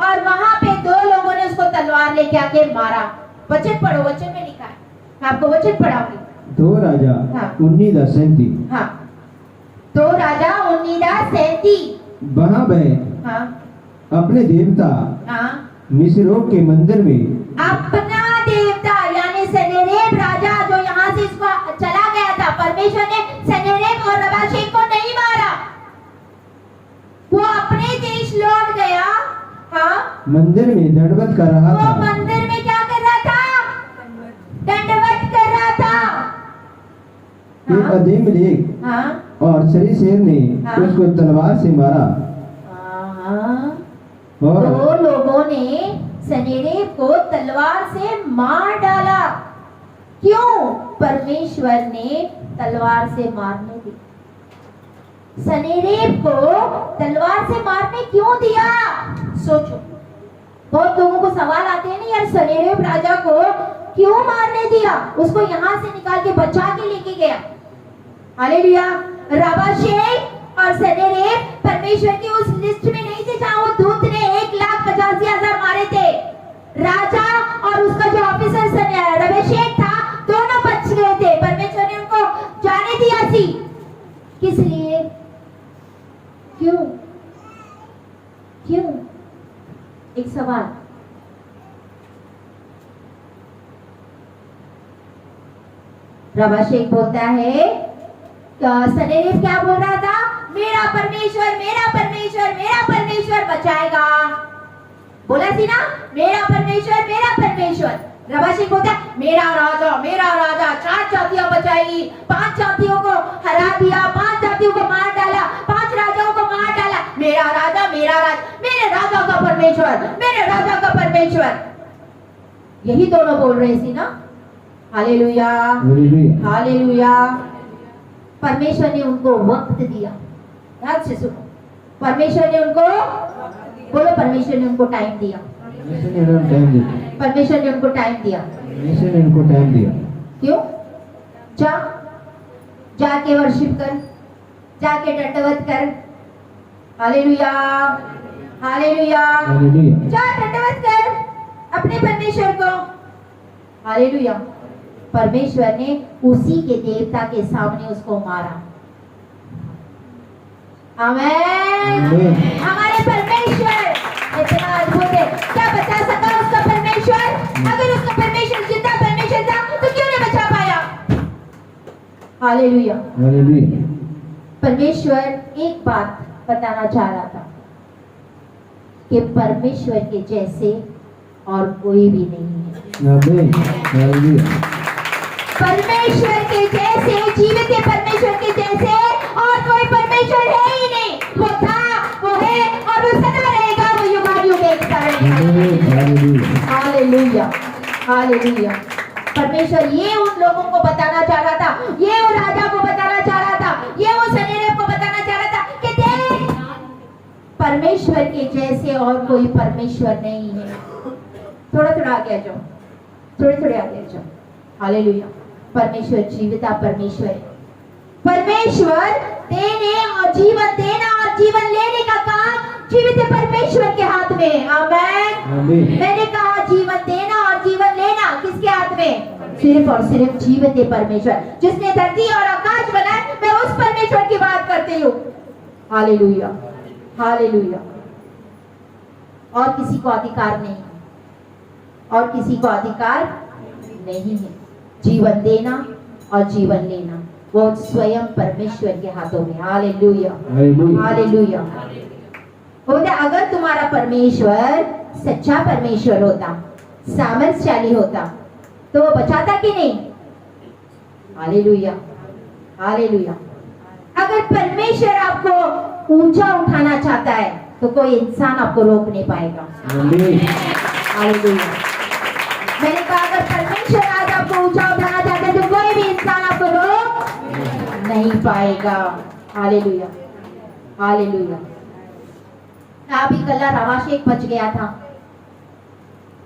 और वहां पे 2 लोगों ने उसको तलवार लेके आके मारा। वचन पढ़ो, वचन में लिखा है, मैं आपको वचन पढ़ाऊंगी। 2 राजा 19:37। हाँ, 2 राजा 19:37। वहां वह अपने देवता मिस्रोक के मंदिर में अपना देवता मंदिर में दंडवत कर रहा वो था। मंदिर में क्या कर रहा था? दंडवत कर रहा था। एक हाँ? अधीम लेख हाँ? और शरीशेर ने हाँ। उसको तलवार से मारा हाँ। और दो लोगों ने सनेरेब को तलवार से मार डाला। क्यों? परमेश्वर ने तलवार से मारने दी। सनेरेब को तलवार से मारने क्यों दिया? सोचो। बहुत लोगों को सवाल आते हैं ना, यार सनेरेब राजा को क्यों मारने दिया? उसको यहाँ से निकाल के बचा के लेके गया। हालेलुया। रबाशेक और सनेरेब परमेश्वर की उस लिस्ट में नहीं थे जहाँ वो दूत ने 1,85,000 मारे थे। राजा और उसका जो ऑफिसर रबाशेक था, दोनों बच गए थे। परमेश्वर ने उनको जाने दिया थी। किस लिए? क्यों? क्यों? एक सवाल। रबाशेक बोलता है, सनेरेब क्या बोल रहा था? मेरा परमेश्वर, मेरा परमेश्वर, मेरा परमेश्वर बचाएगा। बोला थी ना, मेरा परमेश्वर, मेरा परमेश्वर। रबाशेक बोलता है, मेरा राजा 4 जातियां बचाएगी, 5 जातियों को हरा दिया, 5 जातियों को मार डाला, 5 राजाओं को मार डाला। मेरा राजा, मेरे राजा का परमेश्वर, मेरे राजा का परमेश्वर। यही दोनों बोल रहे थे ना। Hallelujah, hallelujah. परमेश्वर ने उनको वक्त दिया। ध्यान से सुनो, परमेश्वर ने उनको, बोलो, परमेश्वर ने उनको टाइम दिया। परमेश्वर ने उनको टाइम दिया। क्यों? जाके वर्शिप कर, जाके दंडवत कर। Hallelujah, hallelujah. जा दंडवत कर अपने परमेश्वर को। हालेलुया। परमेश्वर ने उसी के देवता के सामने उसको मारा। आमेन। हमारे परमेश्वर इतना अद्भुत है। क्या बचा सका उसका परमेश्वर? अगर उसका परमेश्वर जिंदा परमेश्वर था तो क्यों नहीं बचा पाया? हालेलुया। परमेश्वर एक बात बताना चाह रहा था कि परमेश्वर के जैसे और कोई भी नहीं है। परमेश्वर के जैसे, जीवित परमेश्वर के जैसे और कोई परमेश्वर है ही नहीं। वो था, वो है और वो सदा रहेगा। वो युगानुयुग एकता रहेगा। Hallelujah, hallelujah. परमेश्वर ये उन लोगों को बताना चाह रहा था, ये वो राजा को बताना चाह रहा था, ये वो सनेरेब को बताना चाह रहा था कि देख, परमेश्वर के जैसे और कोई परमेश्वर नहीं है। थोड़ा थोड़ा आगे आ जाओ, थोड़े आगे आ जाओ। हालेलुया। परमेश्वर जीविता परमेश्वर है। परमेश्वर देने और जीवन देना और जीवन लेने का काम जीवित परमेश्वर के हाथ में है। आमीन। मैंने कहा जीवन देना और जीवन लेना किसके हाथ में? सिर्फ और सिर्फ जीवित परमेश्वर, जिसने धरती और आकाश बनाए। मैं उस परमेश्वर की बात करती हूँ। Hallelujah, hallelujah. और किसी को अधिकार नहीं, और किसी को अधिकार नहीं है। जीवन देना और जीवन लेना वो स्वयं परमेश्वर के हाथों में। Hallelujah, hallelujah. बोलते अगर तुम्हारा परमेश्वर सच्चा परमेश्वर होता, सामर्थ्यशाली होता, तो वो बचाता कि नहीं? Hallelujah, hallelujah. अगर परमेश्वर आपको ऊंचा उठाना चाहता है तो कोई इंसान आपको रोक नहीं पाएगा। हालेलुया। मैंने कहा अगर परमेश्वर आज आपको ऊंचा उठाना चाहता है तो कोई भी इंसान आपको रोक नहीं पाएगा। Hallelujah, hallelujah. अभी कल रबाशेक बच गया था।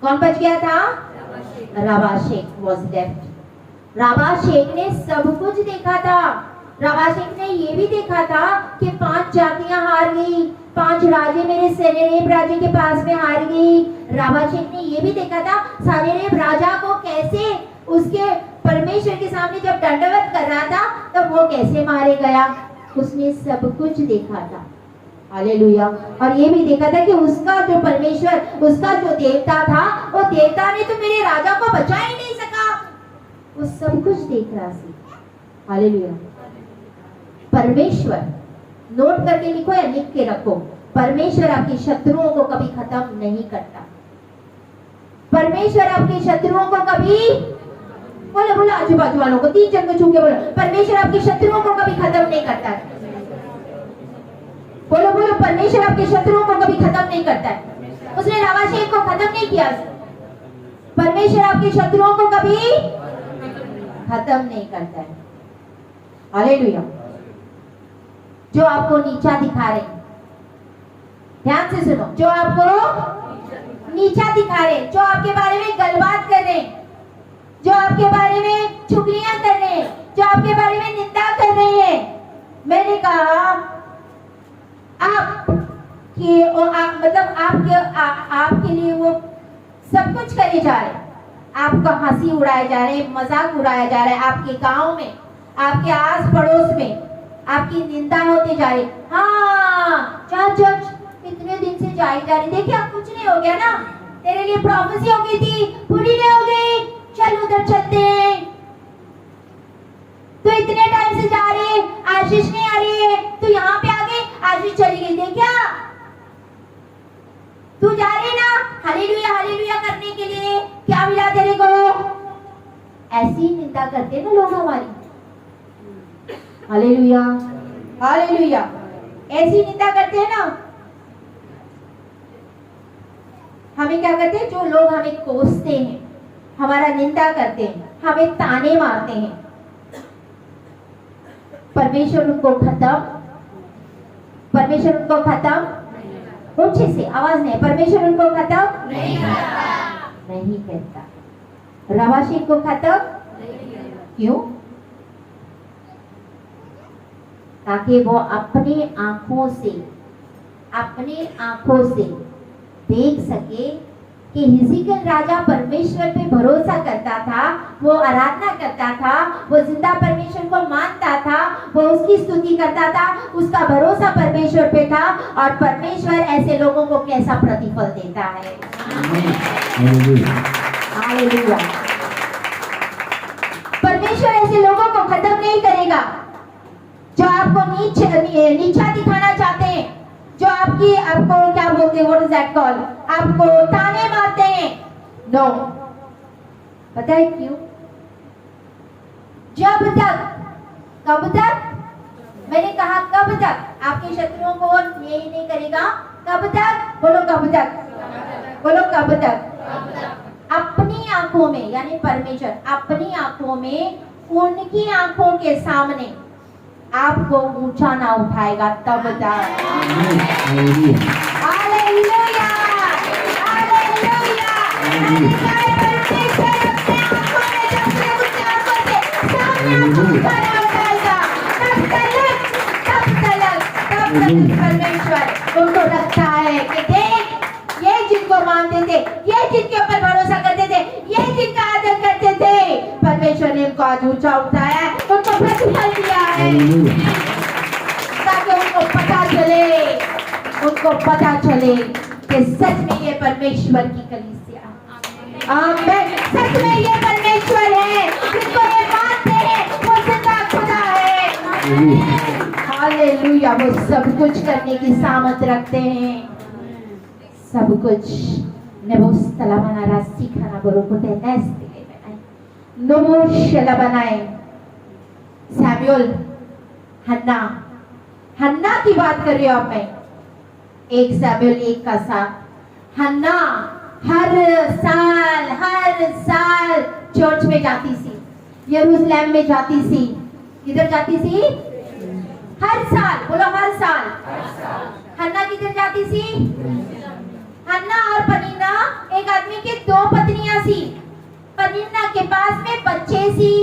कौन बच गया था? रबाशेक वॉज लेफ्ट। रबाशेक ने सब कुछ देखा था। रबाशेक ने ये भी देखा था कि 5 जातियां हार गई, 5 राजे मेरे सनेरेब राजे के पास में हार गई। रबाशेक ने ये भी देखा था सनेरेब राजा को कैसे उसके परमेश्वर के सामने जब दंडवत कर रहा था तब वो कैसे मारे गया। उसने सब कुछ देखा था। हालेलुया। और ये भी देखा था कि उसका जो परमेश्वर, उसका जो देवता था, वो देवता ने तो मेरे राजा को बचा ही नहीं सका। वो सब कुछ देख रहा था। हालेलुया। परमेश्वर, नोट करके लिखो या लिख के रखो, परमेश्वर आपके शत्रुओं को कभी खत्म नहीं करता। परमेश्वर आपके शत्रुओं को कभी, बोलो बोलो आजू बाजू वालों को, 3 जन को छू के बोलो, परमेश्वर आपके शत्रुओं को कभी खत्म नहीं करता है। बोलो बोलो, परमेश्वर आपके शत्रुओं को कभी खत्म नहीं करता है। उसने रावाशेख को खत्म नहीं किया। परमेश्वर आपके शत्रुओं को कभी खत्म नहीं करता है। हालेलुया। जो आपको नीचा दिखा रहे, ध्यान से सुनो, जो आपको नीचा दिखा रहे, जो आपके बारे में गलबात कर रहे, जो आपके बारे में चुगलियां कर रहे हैं, जो आपके बारे में निंदा कर रहे हैं, मैंने कहा आप कि मतलब आपके लिए वो सब कुछ करे जा रहे, आपका हंसी उड़ाए जा रहे, मजाक उड़ाया जा रहा है, आपके गांव में, आपके आस पड़ोस में आपकी निंदा होते जा रही। हाँ चर्च इतने दिन से जाई जा रही, देखिए अब कुछ नहीं हो गया ना, तेरे लिए प्रोफेसी हो गई थी, पूरी नहीं हो गई, चल उधर चलते हैं। तो इतने टाइम से जा रहे, आशीष नहीं आ रही है, तू यहाँ पे आ गई, आशीष चली गई, देखा तू जा रही ना हालेलुया हालेलुया करने के लिए, क्या मिला तेरे को? ऐसी निंदा करते ना लोग हमारी। हालेलुया हालेलुया, ऐसी निंदा करते हैं ना। हमें क्या करते हैं? जो लोग हमें कोसते हैं, हमारा निंदा करते हैं, हमें ताने मारते हैं, परमेश्वर उनको खत्म ऊंचे से आवाज नहीं, परमेश्वर उनको खत्म नहीं करता। रावाशेख को खत्म क्यों? ताकि वो अपनी आंखों से देख सके कि हिजकिय्याह राजा परमेश्वर पे भरोसा करता था, वो आराधना करता था, वो जिंदा परमेश्वर को मानता था, वो उसकी स्तुति करता था, उसका भरोसा परमेश्वर पे था, और परमेश्वर ऐसे लोगों को कैसा प्रतिफल देता है। हालेलुया। परमेश्वर ऐसे लोगों को खत्म नहीं करेगा जो आपको नीचा दिखाना चाहते हैं, जो आपको क्या बोलते हैं, व्हाट इज दैट कॉल्ड, आपको ताने मारते हैं। नो, पता है क्यों? कब तक मैंने कहा, कब तक आपके शत्रुओं को यही नहीं करेगा? कब तक? बोलो कब तक, बोलो कब तक? अपनी आंखों में, यानी परमेश्वर अपनी आंखों में, उनकी आंखों के सामने आपको ऊंचा ना उठाएगा, तब तक। Hallelujah hallelujah. परमेश्वर उनको रखता है कि देख, ये जिनको मानते थे, ये जिनके ऊपर भरोसा करते थे, ये जिनका आदर करते थे, परमेश्वर ने उनको आज ऊंचा उठाया, उनको प्रतिफल दिया है, ताकि उनको पता चले कि सच में ये परमेश्वर की कलीसिया। आमीन। सच में ये परमेश्वर है, जिसको ये मानते हैं, वो जिंदा खुदा है। हालेलुया। वो सब कुछ करने की सामर्थ रखते हैं, सब कुछ। नेबोस्तला बनारा सीखना बरोकोते नेस्ते नमोशला बनाए। सैमुअल, हन्ना की बात कर रही हूं अब मैं। 1 सैमुअल 1:7। हन्ना हर साल चर्च में जाती थी, यरूशलेम में जाती थी। किधर जाती थी? हर साल, बोलो हर साल। हन्ना किधर जाती थी? हन्ना और पनीना, एक आदमी की 2 पत्नियां थी। पनीना के पास में बच्चे थी,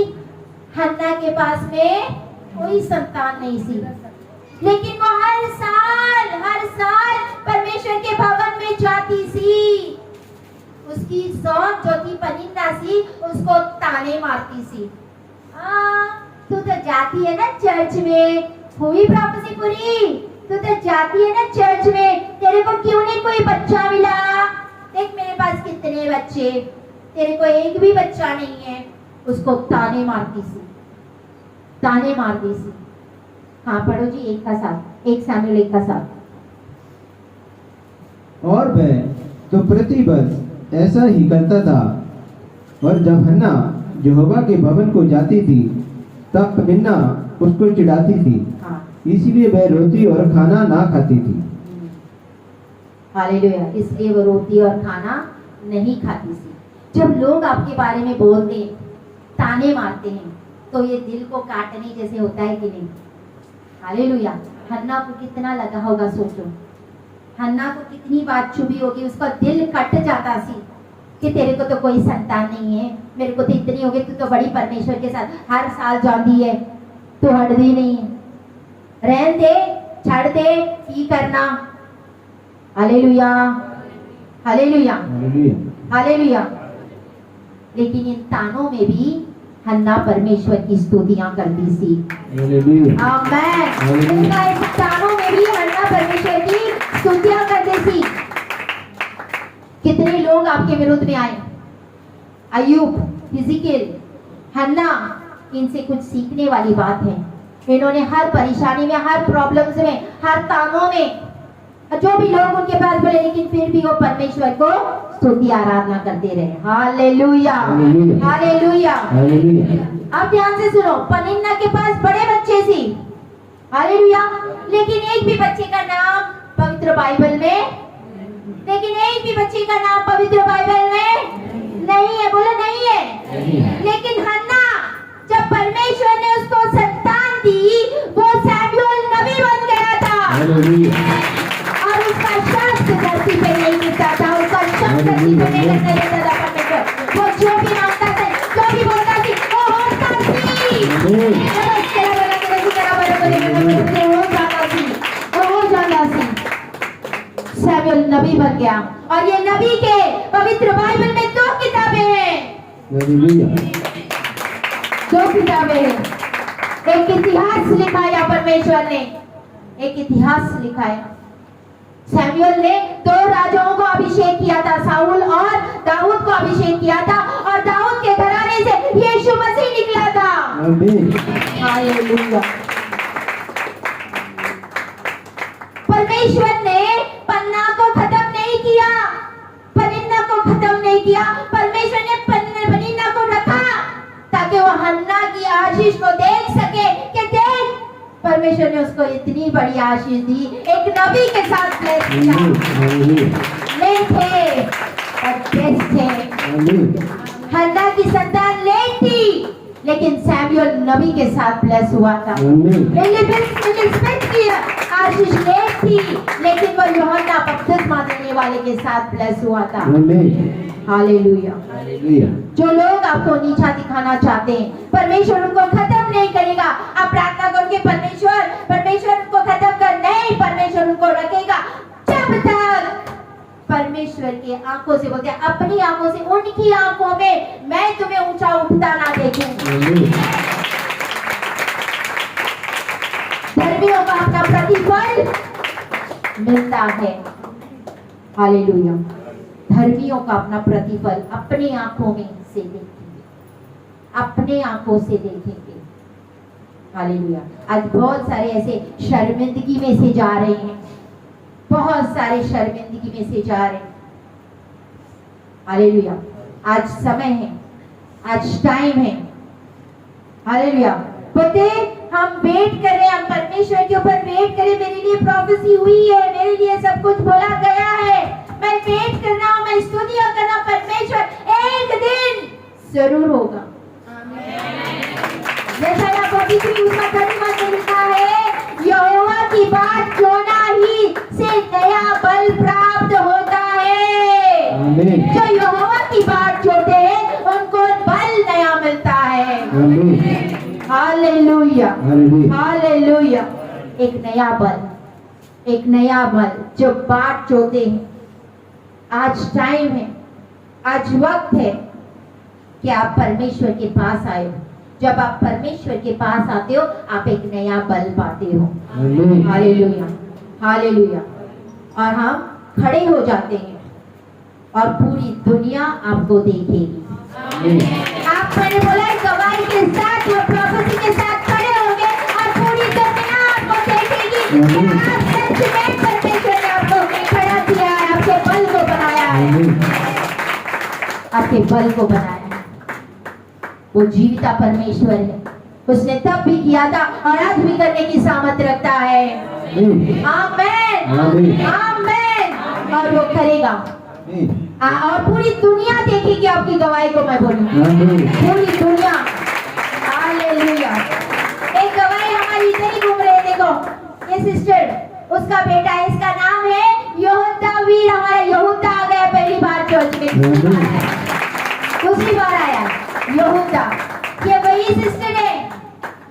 हन्ना के पास में कोई संतान नहीं थी, लेकिन वो हर साल परमेश्वर के भवन में जाती थी। उसकी सौत जो थी पनीना थी, उसको ताने मारती थी। तू तो जाती है ना चर्च में, हुई प्रोफेसी पूरी? तू तो जाती है ना चर्च में, तेरे को क्यों नहीं कोई बच्चा मिला? देख मेरे पास कितने बच्चे, तेरे को एक भी बच्चा नहीं है। उसको ताने मारती थी। हाँ पढ़ो जी 1:7, 1 सैमुअल 1:7। और वह तो प्रतिवर्ष ऐसा ही करता था। और जब हन्ना यहोवा के भवन को जाती थी तब पनिन्ना उसको चिढ़ाती थी, हाँ। इसलिए वह रोटी और खाना ना खाती थी। हालेलुया। इसलिए वो रोटी और खाना नहीं खाती थी। जब लोग आपके बारे में बोलते हैं, ताने मारते हैं, तो ये दिल को काटने जैसे होता है कि नहीं? हालेलुया। हन्ना को कितना लगा होगा, सोचो। हन्ना को कितनी बात चुभी होगी, उसका दिल कट जाता सी कि तेरे को तो कोई संतान नहीं है, मेरे को तो इतनी होगी, तू तो बड़ी परमेश्वर के साथ हर साल जाती है, तू हटदी नहीं है, रहन दे, छड़ दे, की करना। Hallelujah, hallelujah, hallelujah. लेकिन इन तानों में भी हन्ना परमेश्वर की स्तुतियां करती थी। आमीन। इन तानों में भी हन्ना परमेश्वर की स्तुतियां करती थी। कितने लोग आपके विरुद्ध में आए, अय्यूब, हिजकिय्याह, हन्ना, इनसे कुछ सीखने वाली बात है। इन्होंने हर परेशानी में, हर प्रॉब्लम्स में, हर तानों में, जो भी लोग उनके पास बोले, लेकिन फिर भी वो परमेश्वर को स्तुति आराधना करते रहे। Hallelujah, hallelujah. अब ध्यान से सुनो, पनिन्ना के पास बड़े बच्चे थी, हालेलुया, लेकिन एक भी बच्चे का नाम पवित्र बाइबल में, लेकिन एक भी बच्चे का नाम पवित्र बाइबल में नहीं है। बोलो नहीं है। लेकिन हन्ना, जब परमेश्वर ने उसको संतान दी, वो सैमुएल नबी बन गया था। और उसका शब्द धरती पे नहीं गिरता था, उसका शब्द धरती पे नहीं गिरता था परमेश्वर। वो जो भी मांगता था, जो भी बोलता थी, वो होता थी। वो हो जाता थी। सैमुएल नबी बन गया। और ये नबी के पवित्र बाइबल में 2 किताबें हैं। 2 किताबें हैं। एक इतिहास लिखाया परमेश्वर ने, एक इतिहास लिखाया। सैमुएल ने 2 राजाओं को अभिषेक किया था, साउल और दाऊद को अभिषेक किया था, और दाऊद के घराने से यीशु मसीह निकला था। हालेलुया। परमेश्वर ने पन्ना को खत्म नहीं किया, पनिन्ना को खत्म नहीं किया। परमेश्वर ने पनिन्ना को रखा ताकि वो हन्ना की आशीष को देख सके कि देख, परमेश्वर ने उसको इतनी बड़ी आशीष दी, एक नबी के साथ ब्लेस किया। लेट थे पर बेस्ट थे। हन्ना की संतान लेट थी, लेकिन सैमुएल नबी के साथ ब्लेस हुआ था। एलिजाबेथ की आशीष लेट थी, लेकिन वो यूहन्ना बपतिस्मा देने वाले के साथ ब्लेस हुआ था। हालेलुया। जो लोग आपको नीचा दिखाना चाहते हैं, परमेश्वर उनको खत्म नहीं करेगा। आप प्रार्थना करोगे, परमेश्वर उनको खत्म कर, नहीं, परमेश्वर उनको रखेगा जब तक परमेश्वर की आंखों से, बोलते अपनी आंखों से, उनकी आंखों में मैं तुम्हें ऊंचा उठता ना देखूं। धर्मियों का अपना प्रतिफल मिलता है। हालेलुया। धर्मियों का अपना प्रतिफल अपनी आंखों में से देखेंगे, अपने आंखों से देखेंगे। हालेलुया। आज बहुत सारे ऐसे शर्मिंदगी में से जा रहे हैं, बहुत सारे शर्मिंदगी में से जा रहे हैं। हालेलुया। आज समय है, आज टाइम है। हालेलुया। बोलते हम वेट कर रहे हैं, हम परमेश्वर के ऊपर वेट करें। मेरे लिए प्रोफेसी हुई है, मेरे लिए सब कुछ बोला गया है, मैं वेट कर रहा हूं, मैं स्तुतियां कर रहा हूं। परमेश्वर एक दिन जरूर होगा। जैसा यहाँ पवित्र उसका धन्यवाद मिलता है, यहोवा की बात जोना ही से नया बल प्राप्त होता है। जो यहोवा की बात जोते हैं उनको बल नया मिलता है। Hallelujah, hallelujah. एक नया बल, एक नया बल जो बात जोते हैं। आज टाइम है, आज वक्त है कि आप परमेश्वर के पास आए हो। जब आप परमेश्वर के पास आते हो, आप एक नया बल पाते हो। Hallelujah, hallelujah. और हम खड़े हो जाते हैं और पूरी दुनिया आपको देखेगी। आप, मैंने बोला, गवाही के साथ और प्रोफेसी के साथ खड़े होंगे और पूरी दुनिया आपको देखेगी। आप सच में परमेश्वर ने आपको खड़ा किया है, आपके के बल को बनाया। वो जीविता परमेश्वर है, उसने तब भी किया था और आज भी करने की सामर्थ्य रखता है। आमेन, आमेन। और वो करेगा। और पूरी दुनिया देखेगी आपकी गवाही को। मैं बोलूँ पूरी दुनिया। हालेलुया। एक गवाही हमारी इधर ही घूम रहे हैं। देखो ये सिस्टर, उसका बेटा है, इसका नाम है यहूदा वीर। हमारा यहूदा आ गया पहली बार चर्च में, दूसरी बार आया यहूदा। ये वही सिस्टर है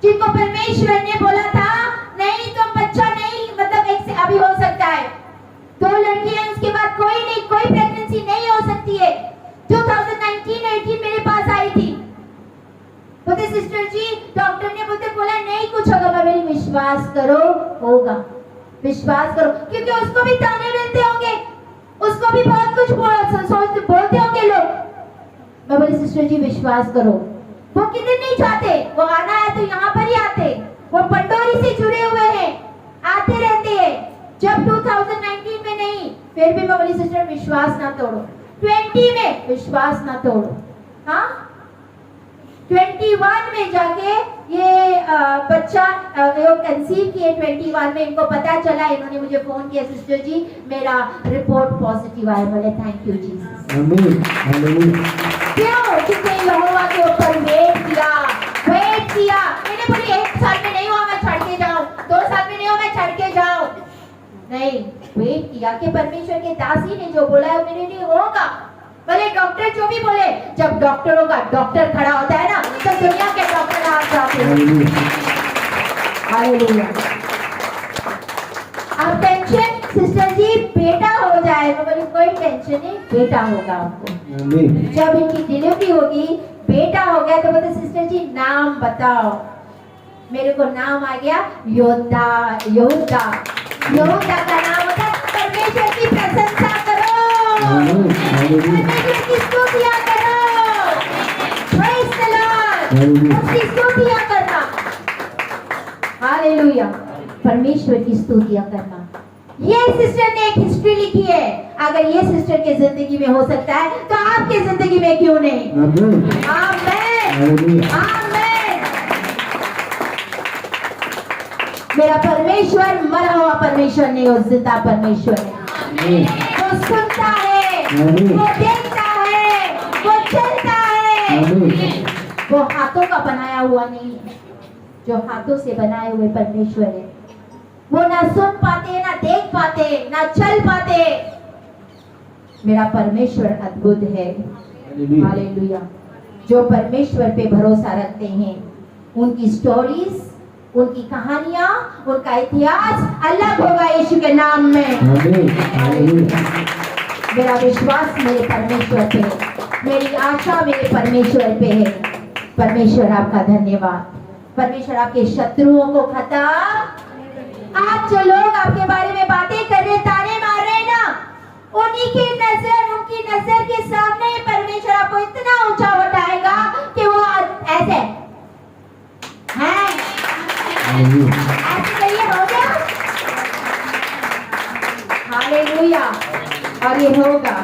जिनको परमेश्वर ने बोला था नहीं तुम बच्चा नहीं, मतलब एक से अभी हो सकता है, 2 लड़कियां, उसके बाद कोई नहीं, कोई प्रेगनेंसी नहीं हो सकती है। 2019-18 मेरे पास आई थी, बोलते सिस्टर जी डॉक्टर ने बोला नहीं कुछ होगा। मैं बोली विश्वास करो होगा, विश्वास करो, क्योंकि उसको भी ताने मिलते होंगे, उसको भी बहुत कुछ बोलते होंगे लोग। मैं बोली सिस्टर जी विश्वास करो। वो किधर नहीं चाहते, वो आना है तो यहाँ पर ही आते, वो पंडोरी से जुड़े हुए हैं, आते रहते हैं। जब 2019 में नहीं, फिर भी मैं बोली सिस्टर विश्वास ना तोड़ो। 20 में विश्वास ना तोड़ो। हाँ 21 में जाके ये बच्चा कंसीव किए। 21 में इनको पता चला, इन्होंने मुझे फोन किया सिस्टर जी मेरा रिपोर्ट पॉजिटिव आया। बोले थैंक यू जीसस। क्यों? क्योंकि यहोवा के ऊपर वेट किया। मैंने बोली 1 साल में नहीं हुआ मैं छड़ के जाऊं, 2 साल में नहीं हुआ मैं छड़ के जाऊं, नहीं, वेट किया कि परमेश्वर के दासी ने जो बोला है मेरे लिए होगा। भले डॉक्टर जो भी बोले, जब डॉक्टरों का डॉक्टर खड़ा होता है ना तो दुनिया के डॉक्टर आ जाते हैं। हालेलुया। अब टेंशन सिस्टर जी बेटा हो जाए, मैं बोली कोई टेंशन नहीं, बेटा होगा आपको। जब इनकी डिलीवरी होगी, बेटा हो गया तो बोलते सिस्टर जी नाम बताओ। मेरे को नाम आ गया यहूदा। यहूदा का नाम होता है परमेश्वर की प्रशंसा करो, परमेश्वर की स्तुतियां करो, प्रेज़ द लॉर्ड, उसकी स्तुतियां करना। हालेलुया। परमेश्वर की स्तुतियां करना। ये सिस्टर ने एक हिस्ट्री लिखी है, अगर ये सिस्टर के जिंदगी में हो सकता है तो आपके जिंदगी में क्यों नहीं? आमीन, आमीन। मेरा परमेश्वर मरा हुआ परमेश्वर नहीं, वो जिंदा परमेश्वर है। वो सुनता है, वो देखता है, वो चलता है। वो हाथों का बनाया हुआ नहीं है, जो हाथों से बनाए हुए परमेश्वर है। वो ना सुन पाते, ना देख पाते, ना चल पाते। मेरा परमेश्वर अद्भुत है। हालेलुया। जो परमेश्वर पे भरोसा रखते हैं उनकी स्टोरीज, उनकी कहानियां, उनका इतिहास अलग होगा यीशु के नाम में। मेरा विश्वास मेरे परमेश्वर पे, मेरी आशा मेरे परमेश्वर पे है। परमेश्वर आपका धन्यवाद। परमेश्वर आपके शत्रुओं को खत्म, आज जो लोग आपके बारे में बातें कर रहे, ताने मार रहे हैं ना, उन्हीं की नजर, उनकी नजर के सामने परमेश्वर आपको इतना ऊंचा उठाएगा कि वो ऐसे हैं, ऐसे करिए हो गया। हालेलुया। और ये होगा,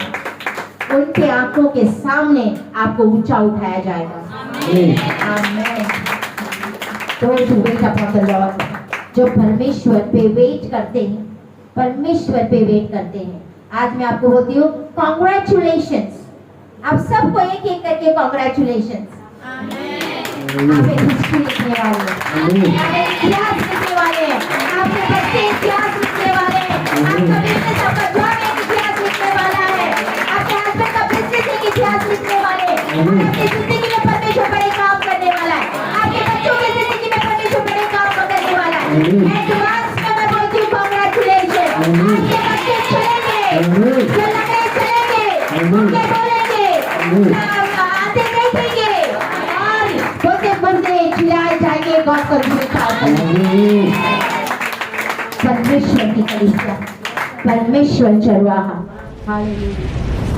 उनके आंखों के सामने आपको ऊंचा उठाया जाएगा। आमीन। Those who wait upon the Lord, जो परमेश्वर पे वेट करते हैं, परमेश्वर पे वेट करते हैं। आज मैं आपको बोलती हूँ कॉन्ग्रेचुलेशंस। आप सबको एक एक करके कॉन्ग्रेचुलेशंस। आप एक हिस्ट्री लिखने वाले हैं, आप एक इतिहास लिखने वाले हैं, आपके बच्चे इतिहास लिखने वाले हैं, आपका बिजनेस, आपका जॉब एक इतिहास लिखने वाला है, आपके हस्बैंड का बिजनेस एक इतिहास लिखने वाले हैं, आपकी जिंदगी में परमेश्वर बड़े काम करने वाला है, आपके बच्चों की जिंदगी में परमेश्वर बड़े काम करने वाला है। एडवांस में मैं बोलती हूँ कॉन्ग्रेचुलेशन। आपके बच्चे चलेंगे, चलेंगे, उनके बोलेंगे, आते देखेंगे और बोलते बोलते खिलाए जाएंगे। गॉड को परमेश्वर की कलीसिया, परमेश्वर चरवाहा। हालेलुया।